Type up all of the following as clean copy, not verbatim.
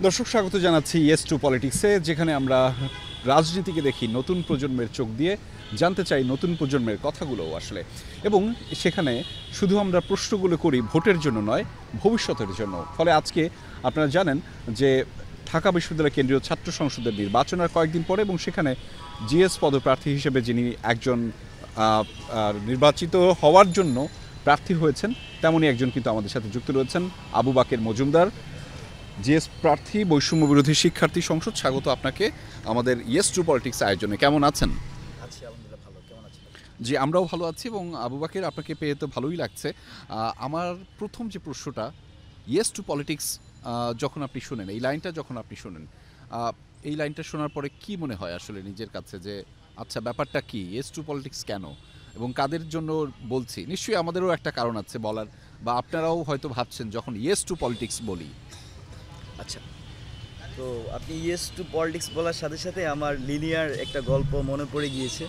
দর্শক স্বাগত জানাচ্ছি ইয়েস টু পলিটিক্সে, যেখানে আমরা রাজনীতিকে দেখি নতুন প্রজন্মের চোখ দিয়ে, জানতে চাই নতুন প্রজন্মের কথাগুলো আসলে, এবং সেখানে শুধু আমরা প্রশ্নগুলো করি ভোটের জন্য নয়, ভবিষ্যতের জন্য। ফলে আজকে আপনারা জানেন যে ঢাকা বিশ্ববিদ্যালয় কেন্দ্রীয় ছাত্র সংসদের নির্বাচন আর কয়েকদিন পরে, এবং সেখানে জিএস পদপ্রার্থী হিসেবে যিনি একজন নির্বাচিত হওয়ার জন্য প্রার্থী হয়েছেন, তেমনই একজন কিন্তু আমাদের সাথে যুক্ত রয়েছেন, আবু বাকের মজুমদার, জিএস প্রার্থী, বৈষম্য বিরোধী শিক্ষার্থী সংসদ। স্বাগত আপনাকে আমাদের ইয়েস টু পলিটিক্স আয়োজনে। কেমন আছেন? আছি আলহামদুলিল্লাহ, ভালো। কেমন আছেন? জি, আমরাও ভালো আছি, এবং আবু বাকের আপনাকে পেয়ে তো ভালোই লাগছে। আমার প্রথম যে প্রশ্নটা, ইয়েস টু পলিটিক্স যখন আপনি শুনেন, এই লাইনটা যখন আপনি শুনেন, এই লাইনটা শোনার পরে কি মনে হয় আসলে নিজের কাছে, যে আচ্ছা ব্যাপারটা কি, ইয়েস টু পলিটিক্স কেন এবং কাদের জন্য বলছি? নিশ্চয়ই আমাদেরও একটা কারণ আছে বলার, বা আপনারাও হয়তো ভাবছেন যখন ইয়েস টু পলিটিক্স বলি। আচ্ছা, তো আপনি ইয়েস টু পলিটিক্স বলার সাথে সাথে আমার লিনিয়ার একটা গল্প মনে পড়ে গিয়েছে।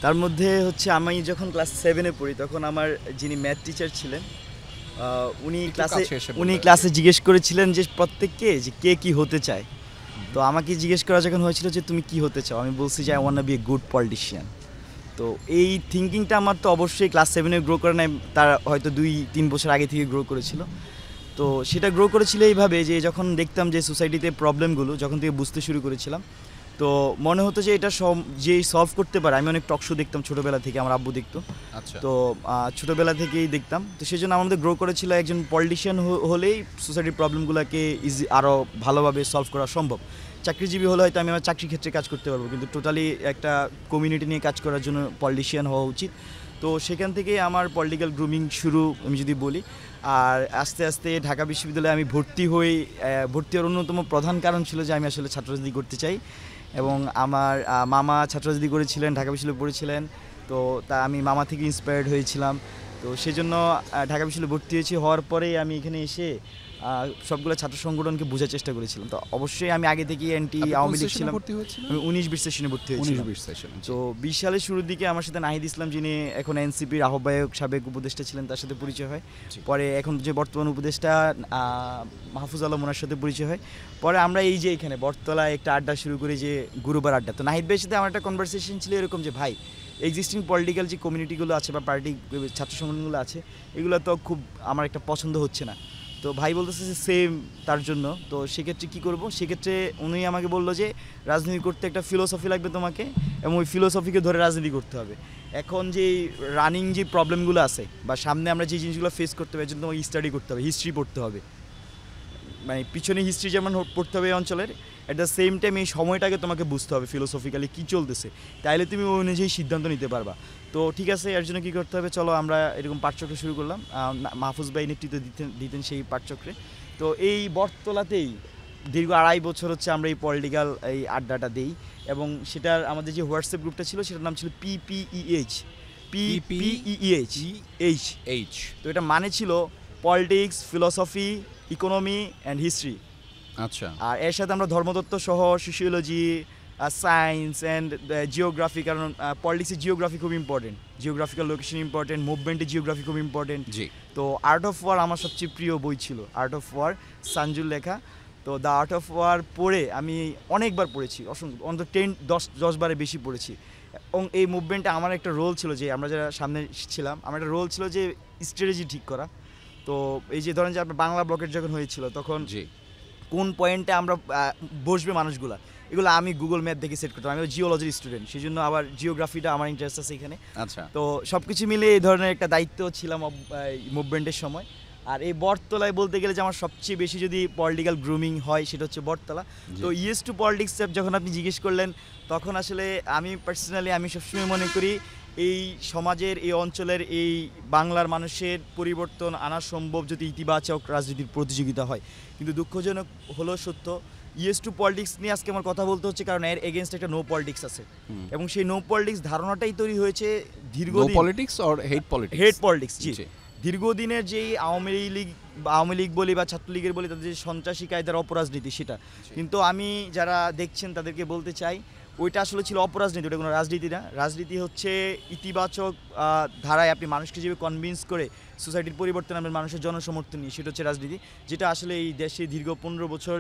তার মধ্যে হচ্ছে আমি যখন ক্লাস 7-এ পড়ি, তখন আমার যিনি ম্যাথ টিচার ছিলেন, উনি ক্লাসে জিজ্ঞেস করেছিলেন যে প্রত্যেককে যে কে কি হতে চায়। তো আমাকে জিজ্ঞেস করা যখন হয়েছিল যে তুমি কি হতে চাও, আমি বলছি যে I want be a good politician. তো এই থিঙ্কিংটা আমার তো অবশ্যই ক্লাস 7-এ গ্রো করে নাই, তার হয়তো 2-3 বছর আগে থেকে গ্রো করেছিল। তো সেটা গ্রো করেছিল এইভাবে যে যখন দেখতাম যে সোসাইটিতে প্রবলেমগুলো যখন থেকে বুঝতে শুরু করেছিলাম, তো মনে হতো যে এটা যে সলভ করতে পারে। আমি অনেক টক শো দেখতাম ছোটোবেলা থেকে, আমার আব্বু দেখতো। আচ্ছা। তো ছোটোবেলা থেকেই দেখতাম, তো সেই জন্য আমাদের গ্রো করেছিল একজন পলিটিশিয়ান হলেই সোসাইটির প্রবলেমগুলোকে আরও ভালোভাবে সলভ করা সম্ভব। চাকরিজীবী হলে হয়তো আমি আমার চাকরি ক্ষেত্রে কাজ করতে পারবো, কিন্তু টোটালি একটা কমিউনিটি নিয়ে কাজ করার জন্য পলিটিশিয়ান হওয়া উচিত। তো সেখান থেকেই আমার পলিটিক্যাল গ্রুমিং শুরু, আমি যদি বলি। আর আস্তে আস্তে ঢাকা বিশ্ববিদ্যালয়ে আমি ভর্তি হওয়ার অন্যতম প্রধান কারণ ছিল যে আমি আসলে ছাত্ররাজনীতি করতে চাই, এবং আমার মামা ছাত্ররাজনীতি করেছিলেন, ঢাকা বিশ্ববিদ্যালয়ে পড়েছিলেন। তো আমি মামা থেকে ইন্সপায়ার্ড হয়েছিলাম। তো সেজন্য ঢাকা বিশ্ববিদ্যালয়ে ভর্তি হওয়ার পরেই আমি এখানে এসে সবগুলো ছাত্র সংগঠনকে বোঝার চেষ্টা করেছিলাম। তো অবশ্যই আমি আগে থেকে অ্যান্টি আওয়ামী লীগ ছিলাম। আমি 19-20 সেশনে ভর্তি হয়েছিলাম। তো 20 সালের শুরুর দিকে আমার সাথে নাহিদ ইসলাম, যিনি এখন এনসিপির আহ্বায়ক, সাবেক উপদেষ্টা ছিলেন, তার সাথে পরিচয় হয়। পরে এখন যে বর্তমান উপদেষ্টা মাহফুজ আলম, ওনার সাথে পরিচয় হয়। পরে আমরা এই যে এখানে বটতলায় একটা আড্ডা শুরু করি, যে গুরুবার আড্ডা। তো নাহিদ ভাইয়ের সাথে আমার একটা কনভারসেশন ছিল এরকম যে, ভাই এক্সিস্টিং পলিটিক্যাল যে কমিউনিটিগুলো আছে বা পার্টি ছাত্র সংগঠনগুলো আছে, এগুলো তো খুব আমার একটা পছন্দ হচ্ছে না। তো ভাই বলতেছে যে সেম তার জন্য। তো সেক্ষেত্রে কী করবো? সেক্ষেত্রে উনি আমাকে বললো যে রাজনীতি করতে একটা ফিলোসফি লাগবে তোমাকে, এবং ওই ফিলোসফিকে ধরে রাজনীতি করতে হবে। এখন যে রানিং যে প্রবলেমগুলো আছে বা সামনে আমরা যে জিনিসগুলো ফেস করতে হবে, এর জন্য তোমাকে স্টাডি করতে হবে, হিস্ট্রি পড়তে হবে। মানে পিছনে হিস্ট্রি যেমন পড়তে হবে এই অঞ্চলের, অ্যাট দ্য সেম টাইম এই সময়টাকে তোমাকে বুঝতে হবে ফিলোসফিক্যালি কী চলতেছে, তাইলে তুমি ওই অনুযায়ী সিদ্ধান্ত নিতে পারবা। তো ঠিক আছে, এর জন্য কী করতে হবে, চলো আমরা এরকম পাঠচক্র শুরু করলাম। মাহফুজ ভাই নেতৃত্ব দিতেন সেই পাঠচক্রে। তো এই বটতলাতেই দীর্ঘ 2.5 বছর হচ্ছে আমরা এই পলিটিক্যাল এই আড্ডাটা দিই, এবং সেটার আমাদের যে হোয়াটসঅ্যাপ গ্রুপটা ছিল সেটার নাম ছিল PPEH। তো এটা মানে ছিল politics, philosophy, economy and history. আচ্ছা। আর এর সাথে আমরা ধর্মতত্ত্ব সহ সোশিওলজি, সায়েন্স অ্যান্ড জিওগ্রাফি, কারণ পলিটিক্সে জিওগ্রাফি খুব ইম্পর্টেন্ট, জিওগ্রাফিক্যাল লোকেশন ইম্পর্টেন্ট, মুভমেন্টে জিওগ্রাফি খুব ইম্পর্টেন্ট। জি। তো আর্ট অফ ওয়ার আমার সবচেয়ে প্রিয় বই ছিল, আর্ট অফ ওয়ার, সানজুর লেখা। তো দ্য আর্ট অফ ওয়ার পড়ে আমি অনেকবার পড়েছি, অন্তত 10 বারে বেশি পড়েছি। এবং এই মুভমেন্টে আমার একটা রোল ছিল, যে আমরা যারা সামনে ছিলাম, আমার একটা রোল ছিল যে স্ট্র্যাটেজি ঠিক করা। তো এই যে ধরেন যে আপনার বাংলা ব্লকেট যখন হয়েছিল, তখন কোন পয়েন্টে আমরা বসবে মানুষগুলা, এগুলো আমি গুগল ম্যাপ দেখে সেট করতাম। আমি জিওলজির স্টুডেন্ট, সেই জন্য আবার জিওগ্রাফিটা আমার ইন্টারেস্ট আছে এখানে। আচ্ছা। তো সব কিছু মিলে এই ধরনের একটা দায়িত্ব ছিলাম মুভমেন্টের সময়। আর এই বটতলায় বলতে গেলে যে আমার সবচেয়ে বেশি যদি পলিটিক্যাল গ্রুমিং হয়, সেটা হচ্ছে বটতলা। তো ইয়েস টু পলিটিক্স যখন আপনি জিজ্ঞেস করলেন, তখন আসলে আমি পার্সোনালি আমি সবসময় মনে করি এই সমাজের, এই অঞ্চলের, এই বাংলার মানুষের পরিবর্তন আনা সম্ভব যদি ইতিবাচক রাজনীতির প্রতিযোগিতা হয়। কিন্তু দুঃখজনক হলো সত্য, ইয়েস টু পলিটিক্স নিয়ে আজকে আমার কথা বলতে হচ্ছে, কারণ এর এগেনস্ট একটা নো পলিটিক্স আছে, এবং সেই নো পলিটিক্স ধারণাটাই তৈরি হয়েছে দীর্ঘদিন। হেড পলিটিক্স, জি। দীর্ঘদিনের যেই আওয়ামী লীগ বলি বা ছাত্রলীগের বলি, তাদের যে সন্ত্রাসী কায়দার অপরাজনীতি, সেটা কিন্তু আমি যারা দেখছেন তাদেরকে বলতে চাই, ওইটা আসলে ছিল অপরাজনীতি, ওটা কোনো রাজনীতি না। রাজনীতি হচ্ছে ইতিবাচক ধারায় আপনি মানুষকে যেভাবে কনভিন্স করে সোসাইটির পরিবর্তন আনবেন মানুষের জনসমর্থন নিয়ে, সেটা হচ্ছে রাজনীতি, যেটা আসলে এই দেশে দীর্ঘ 15 বছর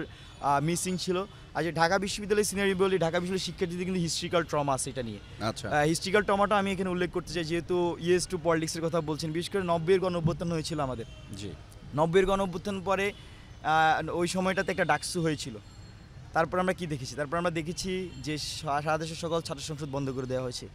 মিসিং ছিল। আর যে ঢাকা বিশ্ববিদ্যালয়ের সিনারি বলি, ঢাকা বিশ্ববিদ্যালয়ের শিক্ষার্থীদের কিন্তু হিস্ট্রিক্যাল ট্রমা আছে এটা নিয়ে। আচ্ছা, হিস্ট্রিক্যাল ট্রমাটা আমি এখানে উল্লেখ করতে চাই, যেহেতু ইয়েস টু পলিটিক্সের কথা বলছেন, বিশেষ করে 90-এর গণ-অভ্যুত্থান হয়েছিল আমাদের। জি, 90-এর গণ-অভ্যুত্থান পরে ওই সময়টাতে একটা ডাকসু হয়েছিল। তারপর আমরা কি দেখেছি? তারপর আমরা দেখেছি যে সারা দেশের সকল ছাত্র সংসদ বন্ধ করে দেওয়া হয়েছে।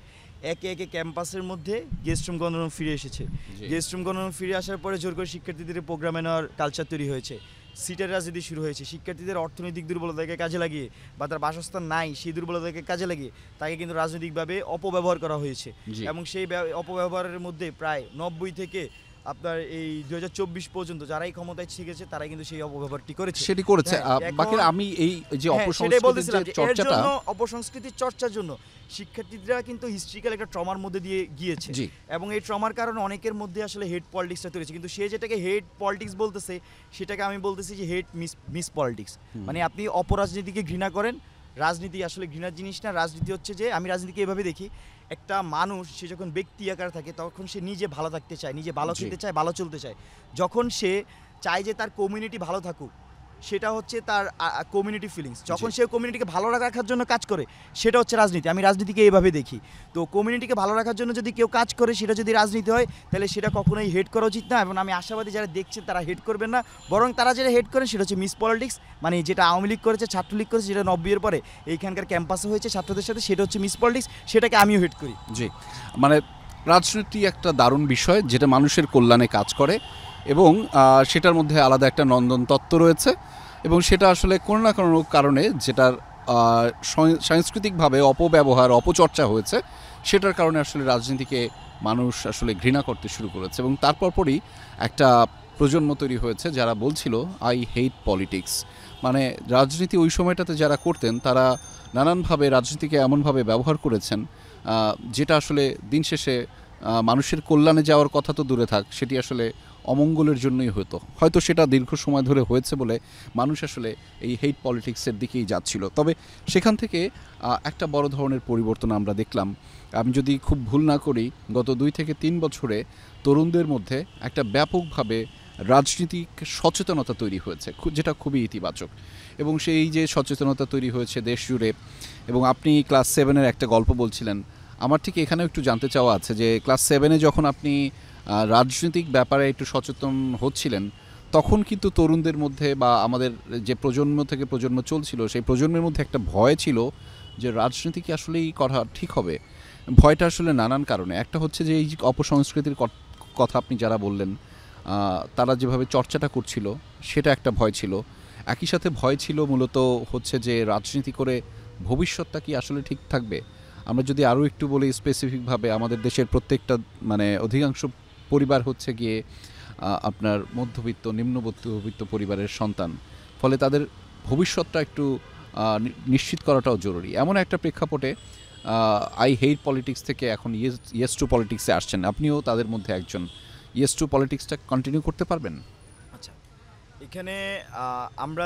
একে একে ক্যাম্পাসের মধ্যে গেস্ট রুম গণরুম ফিরে এসেছে। গেস্ট রুম গণরুম ফিরে আসার পরে জোর করে শিক্ষার্থীদের প্রোগ্রামে নেওয়ার কালচার তৈরি হয়েছে। সিটের রাজনীতি শুরু হয়েছে। শিক্ষার্থীদের অর্থনৈতিক দুর্বলতাকে কাজে লাগিয়ে বা তার বাসস্থান নাই সেই দুর্বলতাকে কাজে লাগিয়ে তাকে কিন্তু রাজনৈতিকভাবে অপব্যবহার করা হয়েছে। এবং সেই অপব্যবহারের মধ্যে প্রায় 90 থেকে আপনার এই 2024 পর্যন্ত যারাই ক্ষমতায় শিখেছে তারাই কিন্তু সেই অপব্যবহারটি করেছে, সেটি করেছে। বাকি আমি এই যে অপসংস্কৃতির চর্চাটা, অপসংস্কৃতির চর্চার জন্য শিক্ষার্থীরা কিন্তু হিস্ট্রিক্যাল একটা ট্রমার মধ্যে দিয়ে গিয়েছে। এবং এই ট্রমার কারণে অনেকের মধ্যে আসলে হেড পলিটিক্সটা তৈরি হয়েছে। কিন্তু সে যেটাকে হেড পলিটিক্স বলতেছে সেটাকে আমি বলতেছি যে হেড মিস পলিটিক্স। মানে আপনি অপরাজনীতিকে ঘৃণা করেন। রাজনীতি আসলে ঘৃণার জিনিস না। রাজনীতি হচ্ছে যে, আমি রাজনীতিকে এভাবে দেখি, একটা মানুষ সে যখন ব্যক্তি আকারে থাকে তখন সে নিজে ভালো থাকতে চায়, নিজে ভালো খেতে চায়, ভালো চলতে চায়। যখন সে চায় যে তার কমিউনিটি ভালো থাকুক, সেটা হচ্ছে তার কমিউনিটি ফিলিংস। যখন সে কমিউনিটিকে ভালো রাখার জন্য কাজ করে, সেটা হচ্ছে রাজনীতি। আমি রাজনীতিকে এইভাবে দেখি। তো কমিউনিটিকে ভালো রাখার জন্য যদি কেউ কাজ করে, সেটা যদি রাজনীতি হয়, তাহলে সেটা কখনোই হেড করা উচিত না। এবং আমি আশাবাদী যারা দেখছেন তারা হেড করবেন না, বরং তারা যেটা হেড করেন সেটা হচ্ছে মিস পলিটিক্স। মানে যেটা আওয়ামী লীগ করেছে, ছাত্রলীগ করেছে, যেটা 90-এর পরে এইখানকার ক্যাম্পাসে হয়েছে ছাত্রদের সাথে, সেটা হচ্ছে মিস পলিটিক্স। সেটাকে আমিও হেড করি। জি, মানে রাজনীতি একটা দারুণ বিষয় যেটা মানুষের কল্যাণে কাজ করে এবং সেটার মধ্যে আলাদা একটা নন্দন তত্ত্ব রয়েছে এবং সেটা আসলে কোনো না কোনো কারণে যেটার সাংস্কৃতিকভাবে অপব্যবহার অপচর্চা হয়েছে, সেটার কারণে আসলে রাজনীতিকে মানুষ আসলে ঘৃণা করতে শুরু করেছে এবং তারপরই একটা প্রজন্ম তৈরি হয়েছে যারা বলছিল আই হেট পলিটিক্স। মানে রাজনীতি ওই সময়টাতে যারা করতেন তারা নানানভাবে রাজনীতিকে এমনভাবে ব্যবহার করেছেন যেটা আসলে দিন শেষে মানুষের কল্যাণে যাওয়ার কথা তো দূরে থাক, সেটি আসলে অমঙ্গলের জন্যই হয়তো সেটা দীর্ঘ সময় ধরে হয়েছে বলে মানুষ আসলে এই হেট পলিটিক্সের দিকেই যাচ্ছিল। তবে সেখান থেকে একটা বড় ধরনের পরিবর্তন আমরা দেখলাম। আমি যদি খুব ভুল না করি, গত 2 থেকে 3 বছরে তরুণদের মধ্যে একটা ব্যাপকভাবে রাজনীতিক সচেতনতা তৈরি হয়েছে, যেটা খুবই ইতিবাচক। এবং সেই যে সচেতনতা তৈরি হয়েছে দেশ জুড়ে, এবং আপনি ক্লাস 7-এর একটা গল্প বলছিলেন, আমার ঠিক এখানেও একটু জানতে চাওয়া আছে যে ক্লাস 7-এ যখন আপনি রাজনৈতিক ব্যাপারে একটু সচেতন হচ্ছিলেন, তখন কিন্তু তরুণদের মধ্যে বা আমাদের যে প্রজন্ম থেকে প্রজন্ম চলছিল সেই প্রজন্মের মধ্যে একটা ভয় ছিল যে রাজনীতি কি আসলেই করা ঠিক হবে। ভয়টা আসলে নানান কারণে। একটা হচ্ছে যে এই অপসংস্কৃতির কথা আপনি যারা বললেন, তারা যেভাবে চর্চাটা করছিল সেটা একটা ভয় ছিল। একই সাথে ভয় ছিল মূলত হচ্ছে যে রাজনীতি করে ভবিষ্যৎটা কি আসলে ঠিক থাকবে। আমরা যদি আরও একটু বলি স্পেসিফিকভাবে, আমাদের দেশের প্রত্যেকটা মানে অধিকাংশ পরিবার হচ্ছে গিয়ে আপনার মধ্যবিত্ত নিম্নমধ্যবিত্ত পরিবারের সন্তান, ফলে তাদের ভবিষ্যৎটা একটু নিশ্চিত করাটাও জরুরি। এমন একটা প্রেক্ষাপটে আই হেট পলিটিক্স থেকে এখন ইয়েস টু পলিটিক্সে আসছেন, আপনিও তাদের মধ্যে একজন। ইয়েস টু পলিটিক্সটা কন্টিনিউ করতে পারবেন? আচ্ছা, এখানে আমরা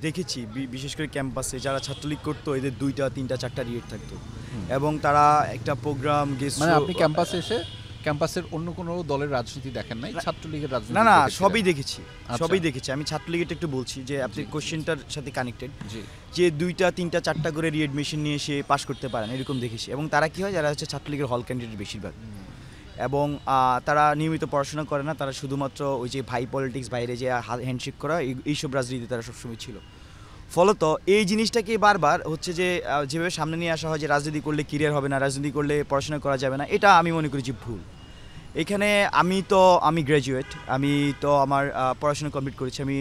দেখেছি বিশেষ করে ক্যাম্পাসে যারা ছাত্রলীগ করতো, এদের 2টা 3টা 4টা রিয়েট থাকতো এবং তারা একটা প্রোগ্রাম মানে আপনি ক্যাম্পাসে এসে ক্যাম্পাসের অন্য কোনো দলের রাজনীতি দেখেন নাই, ছাত্রলীগের রাজনীতি? না, সবই দেখেছি, সবই দেখেছি। আমি ছাত্রলীগেরটা একটু বলছি যে আপনি কোশ্চেনটার সাথে কানেক্টেড, যে 2টা 3টা 4টা করে রিএডমিশন নিয়ে এসে পাশ করতে পারেন এরকম দেখেছি। এবং তারা কি হয়, যারা হচ্ছে ছাত্রলীগের হল ক্যান্ডিডেট বেশিরভাগ, এবং তারা নিয়মিত পড়াশোনা করে না, তারা শুধুমাত্র ওই যে ভাই পলিটিক্স, বাইরে যে হ্যান্ডশেক করা, এইসব রাজনীতি তারা সবসময় ছিল। ফলত এই জিনিসটাকে বারবার হচ্ছে যে যেভাবে সামনে নিয়ে আসা হয় যে রাজনীতি করলে ক্যারিয়ার হবে না, রাজনীতি করলে পড়াশোনা করা যাবে না, এটা আমি মনে করি যে ভুল। এখানে আমি গ্র্যাজুয়েট, আমি তো আমার পড়াশোনা কমপ্লিট করেছি। আমি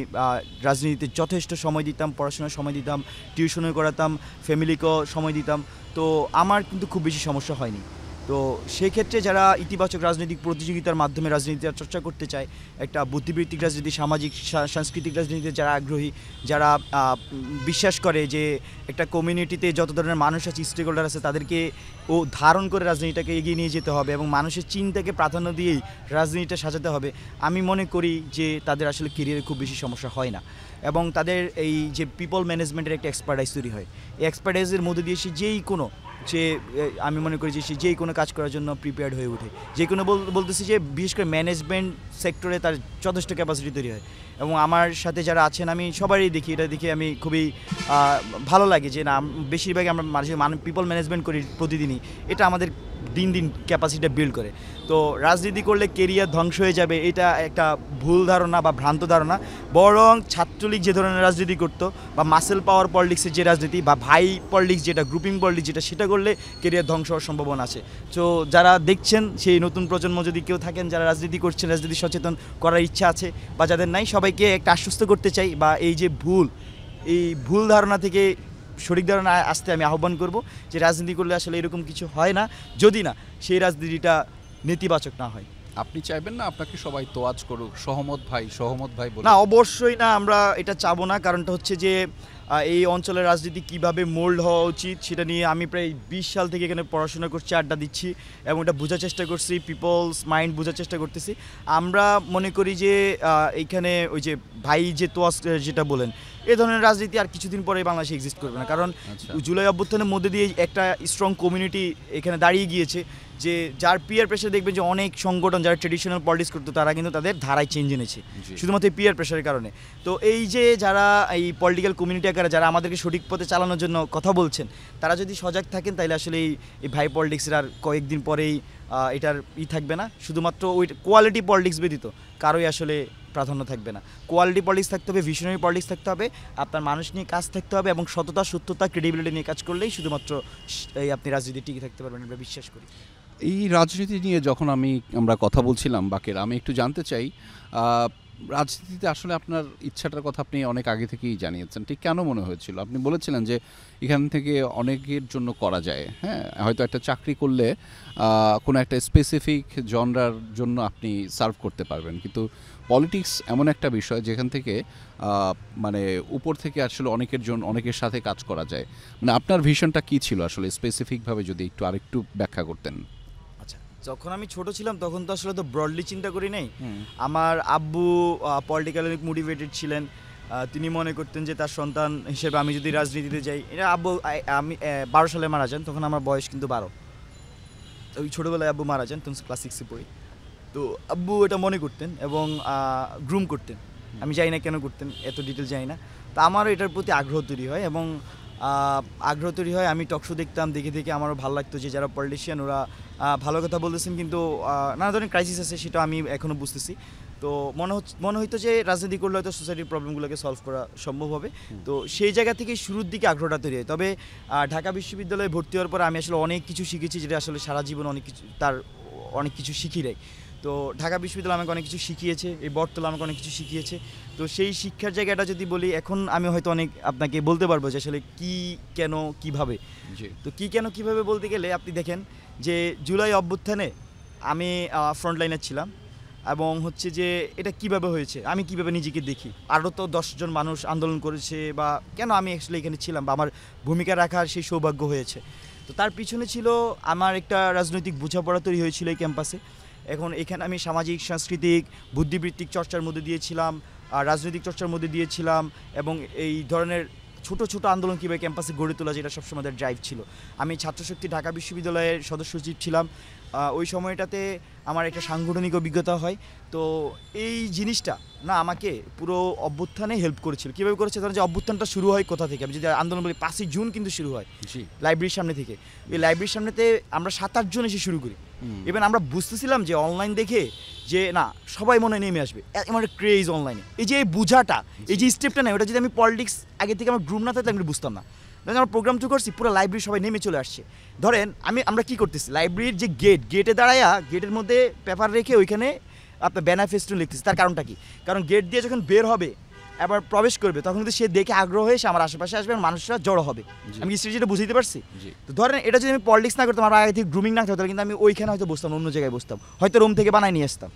রাজনীতিতে যথেষ্ট সময় দিতাম, পড়াশোনার সময় দিতাম, টিউশনও করাতাম, ফ্যামিলিকেও সময় দিতাম। তো আমার কিন্তু খুব বেশি সমস্যা হয়নি। তো তো সেক্ষেত্রে যারা ইতিবাচক রাজনৈতিক প্রতিযোগিতার মাধ্যমে রাজনীতির চর্চা করতে চায়, একটা বুদ্ধিবৃত্তিক রাজনীতি, সামাজিক সাংস্কৃতিক রাজনীতিতে যারা আগ্রহী, যারা বিশ্বাস করে যে একটা কমিউনিটিতে যত ধরনের মানুষ আছে, স্টেক হোল্ডার আছে, তাদেরকে ধারণ করে রাজনীতিটাকে এগিয়ে নিয়ে যেতে হবে এবং মানুষের চিন্তাকে প্রাধান্য দিয়েই রাজনীতিটা সাজাতে হবে, আমি মনে করি যে তাদের আসলে কেরিয়ারে খুব বেশি সমস্যা হয় না এবং তাদের এই যে পিপল ম্যানেজমেন্টের একটা এক্সপার্টাইজ তৈরি হয়। এই এক্সপার্টাইজের মধ্যে দিয়ে সে আমি মনে করি যে সে যেই কোনো কাজ করার জন্য প্রিপেয়ার্ড হয়ে ওঠে। যে কোনো বলতেছি যে বিশেষ করে ম্যানেজমেন্ট সেক্টরে তার যথেষ্ট ক্যাপাসিটি তৈরি হয় এবং আমার সাথে যারা আছেন আমি সবারই দেখি, এটা দেখে আমি খুবই ভালো লাগে যে না, বেশিরভাগই আমরা পিপল ম্যানেজমেন্ট করি প্রতিদিনই, এটা আমাদের দিন দিন ক্যাপাসিটিটা বিল্ড করে। তো রাজনীতি করলে কেরিয়ার ধ্বংস হয়ে যাবে, এটা একটা ভুল ধারণা বা ভ্রান্ত ধারণা। বরং ছাত্রলীগ যে ধরনের রাজনীতি করতো বা মাসেল পাওয়ার পলিটিক্সের যে রাজনীতি বা ভাই পলিটিক্স যেটা, গ্রুপিং পলিটিক্স যেটা, সেটা করলে কেরিয়ার ধ্বংস হওয়ার সম্ভাবনা আছে। তো যারা দেখছেন, সেই নতুন প্রজন্ম যদি কেউ থাকেন যারা রাজনীতি করছেন, রাজনীতি সচেতন করার ইচ্ছা আছে বা যাদের নাই, সবাইকে একটা আশ্বস্ত করতে চাই বা এই যে এই ভুল ধারণা থেকে সঠিক ধারণা আসতে আমি আহ্বান করব যে রাজনীতি করলে আসলে এরকম কিছু হয় না, যদি না সেই রাজনীতিটা নেতিবাচক না হয়। আপনি চাইবেন না আপনাকে সবাই তোয়াজ করুক, সহমত ভাই বলে? না, অবশ্যই না, আমরা এটা চাবো না। কারণটা হচ্ছে যে এই অঞ্চলের রাজনীতি কিভাবে মোল্ড হওয়া উচিত সেটা নিয়ে আমি প্রায় 20 সাল থেকে এখানে পড়াশোনা করছি, আড্ডা দিচ্ছি এবং এটা বোঝার চেষ্টা করছি, পিপলস মাইন্ড বোঝার চেষ্টা করতেছি। আমরা মনে করি যে এইখানে ওই যে ভাই যে তোয়াজ যেটা বলেন, এই ধরনের রাজনীতি আর কিছুদিন পরে বাংলাদেশে এক্সিস্ট করবে না। কারণ জুলাই অভ্যুত্থানের মধ্যে দিয়ে একটা স্ট্রং কমিউনিটি এখানে দাঁড়িয়ে গিয়েছে, যে যার পিয়ার প্রেশার দেখবেন যে অনেক সংগঠন যারা ট্রেডিশনাল পলিটিক্স করতো তারা কিন্তু তাদের ধারায় চেঞ্জ এনেছে শুধুমাত্র পিয়ার প্রেশারের কারণে। তো এই যে যারা এই পলিটিক্যাল কমিউনিটি আকারে যারা আমাদেরকে সঠিক পথে চালানোর জন্য কথা বলছেন, তারা যদি সজাগ থাকেন তাহলে আসলে এই ভাই পলিটিক্সের আর কয়েকদিন পরেই এটার থাকবে না। শুধুমাত্র ওই কোয়ালিটি পলিটিক্স ব্যতীত কারোই আসলে প্রাধান্য থাকবে না। কোয়ালিটি পলিটিক্স থাকতে হবে, ভিশনারি পলিটিক্স থাকতে হবে, আপনার মানুষ নিয়ে কাজ থাকতে হবে এবং সততা, সত্যতা, ক্রেডিবিলিটি নিয়ে কাজ করলেই শুধুমাত্র আপনি রাজনীতি টিকে থাকতে পারবেন, আমরা বিশ্বাস করি। এই রাজনীতি নিয়ে যখন আমরা কথা বলছিলাম বাকের, আমি একটু জানতে চাই রাজনীতিতে আসলে আপনার ইচ্ছাটার কথা আপনি অনেক আগে থেকেই জানিয়েছেন, ঠিক কেন মনে হয়েছিল? আপনি বলেছিলেন যে এখান থেকে অনেকের জন্য করা যায়, হ্যাঁ, হয়তো একটা চাকরি করলে কোনো একটা স্পেসিফিক জনরার জন্য আপনি সার্ভ করতে পারবেন, কিন্তু পলিটিক্স এমন একটা বিষয় যেখান থেকে মানে উপর থেকে আসলে অনেকের সাথে কাজ করা যায়। মানে আপনার ভিশনটা কী ছিল আসলে স্পেসিফিকভাবে, যদি একটু আরেকটু ব্যাখ্যা করতেন। যখন আমি ছোট ছিলাম তখন তো আসলে তো ব্রডলি চিন্তা করি নাই। আমার আব্বু পলিটিক্যালি মোটিভেটেড ছিলেন, তিনি মনে করতেন যে তার সন্তান হিসেবে আমি যদি রাজনীতিতে যাই, এটা আমি 12 সালে মারা যান, তখন আমার বয়স কিন্তু 12। ওই ছোটোবেলায় আব্বু মারা যান, তখন ক্লাস 6-এ পড়ি। তো আব্বু এটা মনে করতেন এবং গ্রুম করতেন, আমি জানি না কেন করতেন, এত ডিটেল জানি না। তো আমারও এটার প্রতি আগ্রহ তৈরি হয় এবং আমি টকশো দেখতাম, দেখে আমারও ভালো লাগতো যে যারা পলিটিশিয়ান ওরা ভালো কথা বলতেছেন, কিন্তু নানা ধরনের ক্রাইসিস আছে, সেটা আমি এখনও বুঝতেছি। তো মনে হইতো যে রাজনীতি করলে হয়তো সোসাইটির প্রবলেমগুলোকে সলভ করা সম্ভব হবে। তো সেই জায়গা থেকে শুরুর দিকে আগ্রহটা তৈরি হয়। তবে ঢাকা বিশ্ববিদ্যালয়ে ভর্তি হওয়ার পর আমি আসলে অনেক কিছু শিখেছি, যেটা আসলে সারা জীবন অনেক কিছু শিখি নেই। তো ঢাকা বিশ্ববিদ্যালয় আমাকে অনেক কিছু শিখিয়েছে, এই বটতলা আমাকে অনেক কিছু শিখিয়েছে। তো সেই শিক্ষার জায়গাটা যদি বলি, এখন আমি হয়তো অনেক আপনাকে বলতে পারবো যে আসলে কী কেন কীভাবে। তো কী কেন কীভাবে বলতে গেলে আপনি দেখেন যে জুলাই অভ্যুত্থানে আমি ফ্রন্ট লাইনে ছিলাম এবং হচ্ছে যে এটা কিভাবে হয়েছে, আমি কিভাবে নিজেকে দেখি, আরও তো 10 জন মানুষ আন্দোলন করেছে, বা কেন আমি আসলে এখানে ছিলাম বা আমার ভূমিকা রাখার সেই সৌভাগ্য হয়েছে। তো তার পিছনে ছিল আমার একটা রাজনৈতিক বোঝাপড়া তৈরি হয়েছিল এই ক্যাম্পাসে। এখন এখানে আমি সামাজিক, সাংস্কৃতিক, বুদ্ধিবৃত্তিক চর্চার মধ্যে দিয়েছিলাম, রাজনৈতিক চর্চার মধ্যে দিয়েছিলাম এবং এই ধরনের ছোট ছোট আন্দোলন কীভাবে ক্যাম্পাসে গড়ে তোলা, যেটা সবসময় আমাদের ড্রাইভ ছিল। আমি ছাত্রশক্তি ঢাকা বিশ্ববিদ্যালয়ের সদস্য সচিব ছিলাম। ওই সময়টাতে আমার একটা সাংগঠনিক অভিজ্ঞতা হয়। তো এই জিনিসটা না আমাকে পুরো অভ্যুত্থানে হেল্প করেছিল। কীভাবে করেছে? ধরেন যে অভ্যুত্থানটা শুরু হয় কোথা থেকে, আমি যদি আন্দোলন বলি 5ই জুন কিন্তু শুরু হয় লাইব্রেরির সামনে থেকে। এই লাইব্রেরির সামনেতে আমরা 7-8 জন এসে শুরু করি। ইভেন আমরা বুঝতেছিলাম যে অনলাইন দেখে যে না সবাই মনে নেমে আসবে, আমার ক্রেজ অনলাইনে। এই যে বুঝাটা, এই যে স্টেপটা নেই, ওটা যদি আমি পলিটিক্স আগে থেকে আমার গ্রুপ না থাকলে আমি বুঝতাম না। ধরেন আমরা প্রোগ্রাম তো করছি, পুরো লাইব্রেরি সবাই নেমে চলে আসছে। ধরেন আমরা কি করতেছি, লাইব্রেরির যে গেটে দাঁড়ায়া গেটের মধ্যে পেপার রেখে ওইখানে আপনার ব্যানার ফেস্টুন লিখতেছি। তার কারণটা কি? কারণ গেট দিয়ে যখন বের হবে এবার প্রবেশ করবে তখন কিন্তু সে দেখে আগ্রহ হয়ে সে আমার আশেপাশে আসবে এবং মানুষরা জড়ো হবে। জি। আমি কি স্ট্র্যাটেজিটা বুঝতে পারছি? জি। তো ধরেন এটা যদি আমি পলিটিক্স না করতাম, আমার আগে থেকে গ্রুমিং না থাকতো, কিন্তু আমি ওইখানে হয়তো বসতাম না, অন্য জায়গায় বসতাম, হয়তো রুম থেকে বানায় নিয়ে আসতাম।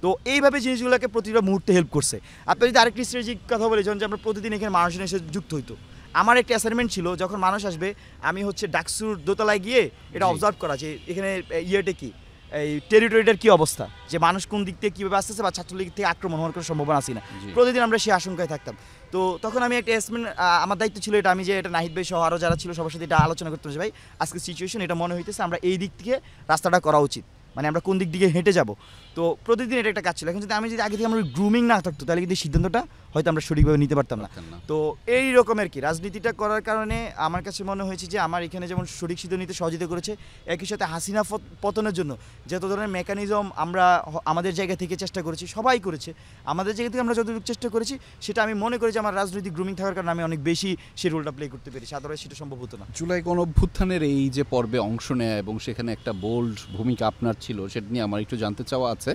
তো এইভাবে জিনিসগুলোকে প্রতিটা মুহূর্তে হেল্প করছে। আপনি যদি আরেকটি স্ট্র্যাটেজিক কথা বলে, যখন যে আমরা প্রতিদিন এখানে মানুষজন এসে যুক্ত হইতো, আমার একটা অ্যাসাইনমেন্ট ছিল যখন মানুষ আসবে আমি হচ্ছে ডাকসুর দোতলায় গিয়ে এটা জি। অবজার্ভ করা যে এখানে ইয়েটা কি, এই টেরিটরিটার কী অবস্থা, যে মানুষ কোন দিক থেকে কীভাবে আসতেছে বা ছাত্রলীগ থেকে আক্রমণ হওয়ার কোনো সম্ভাবনা আছে না। জি। প্রতিদিন আমরা সেই আশঙ্কায় থাকতাম। তো তখন আমি একটা অ্যাসাইনমেন্ট, আমার দায়িত্ব ছিল এটা, আমি যে এটা নাহিদ ভাই সহ আরও যারা ছিল সবার সাথে এটা আলোচনা করতাম যে ভাই আজকে সিচুয়েশন এটা মনে হইতেছে আমরা এই দিক থেকে রাস্তাটা করা উচিত, মানে আমরা কোন দিক দিকে হেঁটে যাব। তো প্রতিদিন এটা একটা কাজ ছিল। এখন যদি আমি যদি আগে থেকে আমার গ্রুমিং না থাকতো তাহলে কিন্তু এই সিদ্ধান্তটা হয়তো আমরা সঠিকভাবে নিতে পারতাম না। পারতেন না। তো এই রকমের কি রাজনীতিটা করার কারণে আমার কাছে মনে হয়েছে যে আমার এখানে যেমন সঠিক সিদ্ধান্ত নিতে সহযোগিতা করেছে, একই সাথে হাসিনা পতনের জন্য যত ধরনের মেকানিজম আমরা আমাদের জায়গা থেকে চেষ্টা করেছি, সবাই করেছে, আমাদের জায়গা থেকে আমরা যতটুকু চেষ্টা করেছি সেটা আমি মনে করি যে আমার রাজনৈতিক গ্রুমিং থাকার কারণে আমি অনেক বেশি সেই রোলটা প্লে করতে পেরেছি, আদারওয়াইজ সেটা সম্ভব হতো না। জুলাই গণঅভ্যুত্থানের এই যে পর্বে অংশ নেয় এবং সেখানে একটা বোল্ড ভূমিকা আপনার ছিল, সেটা নিয়ে আমার একটু জানতে চাওয়া আছে।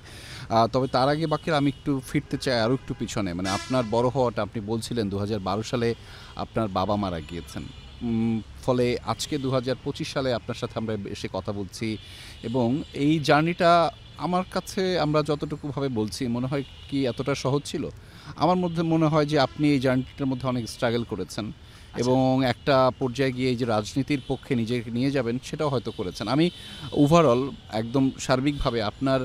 তবে তার আগে বাকির আমি একটু ফিরতে চাই আরও একটু পিছনে, মানে আপনার বড় হওয়াটা, আপনি বলছিলেন 2012 সালে আপনার বাবা মারা গিয়েছেন, ফলে আজকে 2025 সালে আপনার সাথে আমরা এসে কথা বলছি এবং এই জার্নিটা আমার কাছে আমরা যতটুকুভাবে বলছি মনে হয় কি এতটা সহজ ছিল? আমার মধ্যে মনে হয় যে আপনি এই জার্নিটার মধ্যে অনেক স্ট্রাগল করেছেন এবং একটা পর্যায়ে গিয়ে এই যে রাজনীতির পক্ষে নিজেকে নিয়ে যাবেন সেটাও হয়তো করেছেন। আমি ওভারঅল একদম সার্বিকভাবে আপনার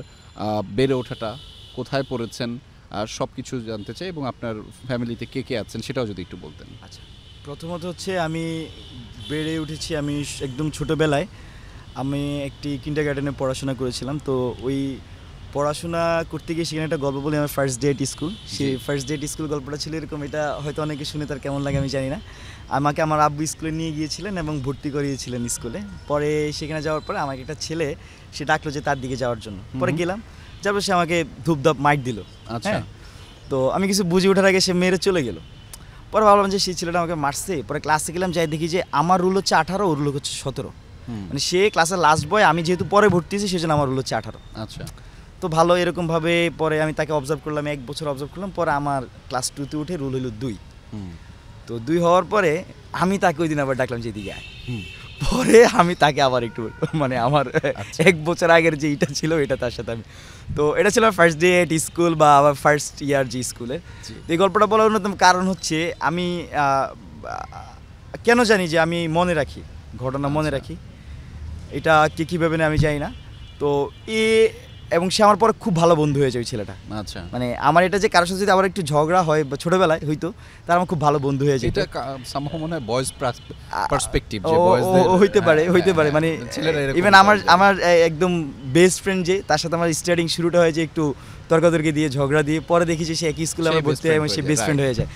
বেড়ে ওঠাটা, কোথায় পড়েছেন আর সব কিছু জানতে চাই এবং আপনার ফ্যামিলিতে কে কে আছেন সেটাও যদি একটু বলতেন। আচ্ছা, প্রথমত হচ্ছে আমি বেড়ে উঠেছি আমি একদম ছোটোবেলায় আমি একটি কিন্ডারগার্টেনে পড়াশোনা করেছিলাম। তো ওই পড়াশোনা করতে গিয়ে সেখানে একটা গল্প বলি, আমার ফার্স্ট ডে এট স্কুল। সেই ফার্স্ট ডে এট স্কুল গল্পটা ছিল এরকম, এটা হয়তো অনেকে শুনে তার কেমন লাগে আমি জানি না। আমাকে আমার আব্বু স্কুলে নিয়ে গিয়েছিলেন এবং ভর্তি করিয়েছিলেন স্কুলে। পরে সেখানে যাওয়ার পরে আমাকে একটা ছেলে সে ডাকলো যে তার দিকে যাওয়ার জন্য। পরে গেলাম, যারপর সে আমাকে ধূপধাপ মাইট দিল। আচ্ছা। তো আমি কিছু বুঝে ওঠার আগে সে মেরে চলে গেল। পরে ভাবলাম যে সেই ছেলেটা আমাকে মারছে। পরে ক্লাসে গেলাম, যাই দেখি যে আমার রুল হচ্ছে 18, ওর রুল হচ্ছে 17। মানে সে ক্লাসের লাস্ট বয়, আমি যেহেতু পরে ভর্তি হয়েছি সেজন্য আমার রুল হচ্ছে 18। আচ্ছা। তো ভালো এরকমভাবে পরে আমি তাকে অবজার্ভ করলাম, 1 বছর অবজার্ভ করলাম। পরে আমার ক্লাস 2-তে উঠে রুল হলো 2। তো 2 হওয়ার পরে আমি তাকে ওই দিন আবার ডাকলাম যে এদিকে আয়। পরে আমি তাকে আবার একটু মানে আমার 1 বছর আগের যে এটা ছিল এটা তার সাথে আমি, তো এটা ছিল ফার্স্ট ডে এট স্কুল বা আবার ফার্স্ট ইয়ার যে স্কুলে। এই গল্পটা বলার অন্যতম কারণ হচ্ছে আমি কেন জানি যে আমি মনে রাখি ঘটনা, মনে রাখি এটা কে কীভাবে না আমি জানি না। তো এবং সে আমার পরে খুব ভালো বন্ধু হয়ে যায় ওই ছেলেটা। আচ্ছা। মানে আমার এটা যে কারোর সাথে যদি আবার একটু ঝগড়া হয় বা ছোটবেলায় হয়তো, তার আমার খুব ভালো বন্ধু হয়ে যায়। এটা সামহাও মনে হয় বয়েজ পার্সপেক্টিভ, যে হইতে পারে মানে ইভেন আমার একদম বেস্ট ফ্রেন্ড যে, তার সাথে আমার স্টার্টিং শুরুটা হয় যে একটু তর্কাতর্কি দিয়ে ঝগড়া দিয়ে, পরে দেখি যে সে একই স্কুলে আমরা ভর্তি হয় এবং সে বেস্ট ফ্রেন্ড হয়ে যায়।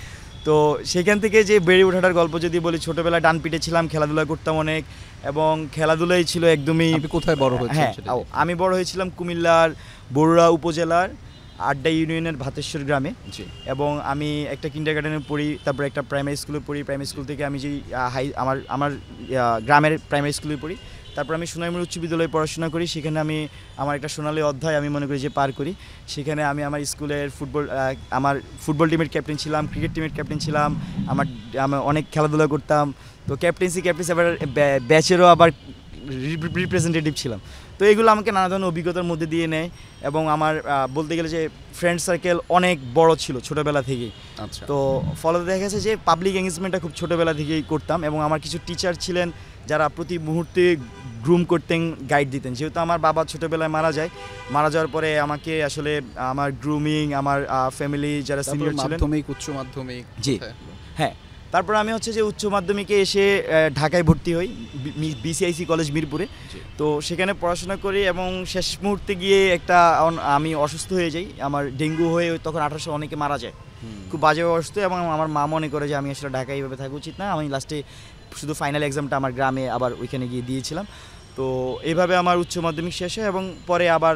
তো সেখান থেকে যে বেড়ে ওঠাটার গল্প যদি বলি, ছোটবেলায় ডান পিটে ছিলাম, খেলাধুলা করতাম অনেক এবং খেলাধুলাই ছিল একদমই। আপনি কোথায় বড় হয়েছেন? হ্যাঁ, আমি বড় হয়েছিলাম কুমিল্লার বরুড়া উপজেলার আড্ডা ইউনিয়নের ভাতেশ্বর গ্রামে। এবং আমি একটা কিন্ডারগার্টেনে পড়ি, তারপর একটা প্রাইমারি স্কুলে পড়ি। প্রাইমারি স্কুল থেকে আমি যে আমার গ্রামের প্রাইমারি স্কুলে পড়ি। তারপর আমি সোনাইমুড়ি উচ্চ বিদ্যালয়ে পড়াশোনা করি। সেখানে আমি আমার একটা সোনালী অধ্যায় আমি মনে করি যে পার করি। সেখানে আমি আমার স্কুলের আমার ফুটবল টিমের ক্যাপ্টেন ছিলাম, ক্রিকেট টিমের ক্যাপ্টেন ছিলাম, আমার অনেক খেলাধুলা করতাম। তো ক্যাপ্টেন্সি আবার ব্যাচেরও আবার রিপ্রেজেন্টেটিভ ছিলাম। তো এগুলো আমাকে নানা ধরনের অভিজ্ঞতার মধ্যে দিয়ে নেয় এবং আমার বলতে গেলে যে ফ্রেন্ড সার্কেল অনেক বড় ছিল ছোটোবেলা থেকেই। আচ্ছা। তো ফলে দেখা গেছে যে পাবলিক এঙ্গেজমেন্টটা খুব ছোটোবেলা থেকেই করতাম এবং আমার কিছু টিচার ছিলেন যারা প্রতি মুহূর্তে গ্রুম করতেন, গাইড দিতেন। যেহেতু আমার বাবা ছোটোবেলায় মারা যাওয়ার পরে আমাকে আসলে আমার গ্রুমিং, আমার ফ্যামিলি যারা সিনিয়র ছিলেন, মাধ্যমিক, উচ্চ মাধ্যমিক। জি হ্যাঁ, তারপর আমি হচ্ছে যে উচ্চ মাধ্যমিকে এসে ঢাকায় ভর্তি হই, বিসিআইসি কলেজ মিরপুরে। তো সেখানে পড়াশোনা করি এবং শেষ মুহূর্তে গিয়ে আমি অসুস্থ হয়ে যাই। আমার ডেঙ্গু হয়ে তখন 1800 অনেকে মারা যায়, খুব বাজেভাবে অসুস্থ। এবং আমার মা মনে করে যে আমি আসলে ঢাকায় এইভাবে থাকা উচিত না। আমি লাস্টে শুধু ফাইনাল এক্সামটা আমার গ্রামে আবার ওইখানে গিয়ে দিয়েছিলাম। তো এইভাবে আমার উচ্চ মাধ্যমিক শেষ হয় এবং পরে আবার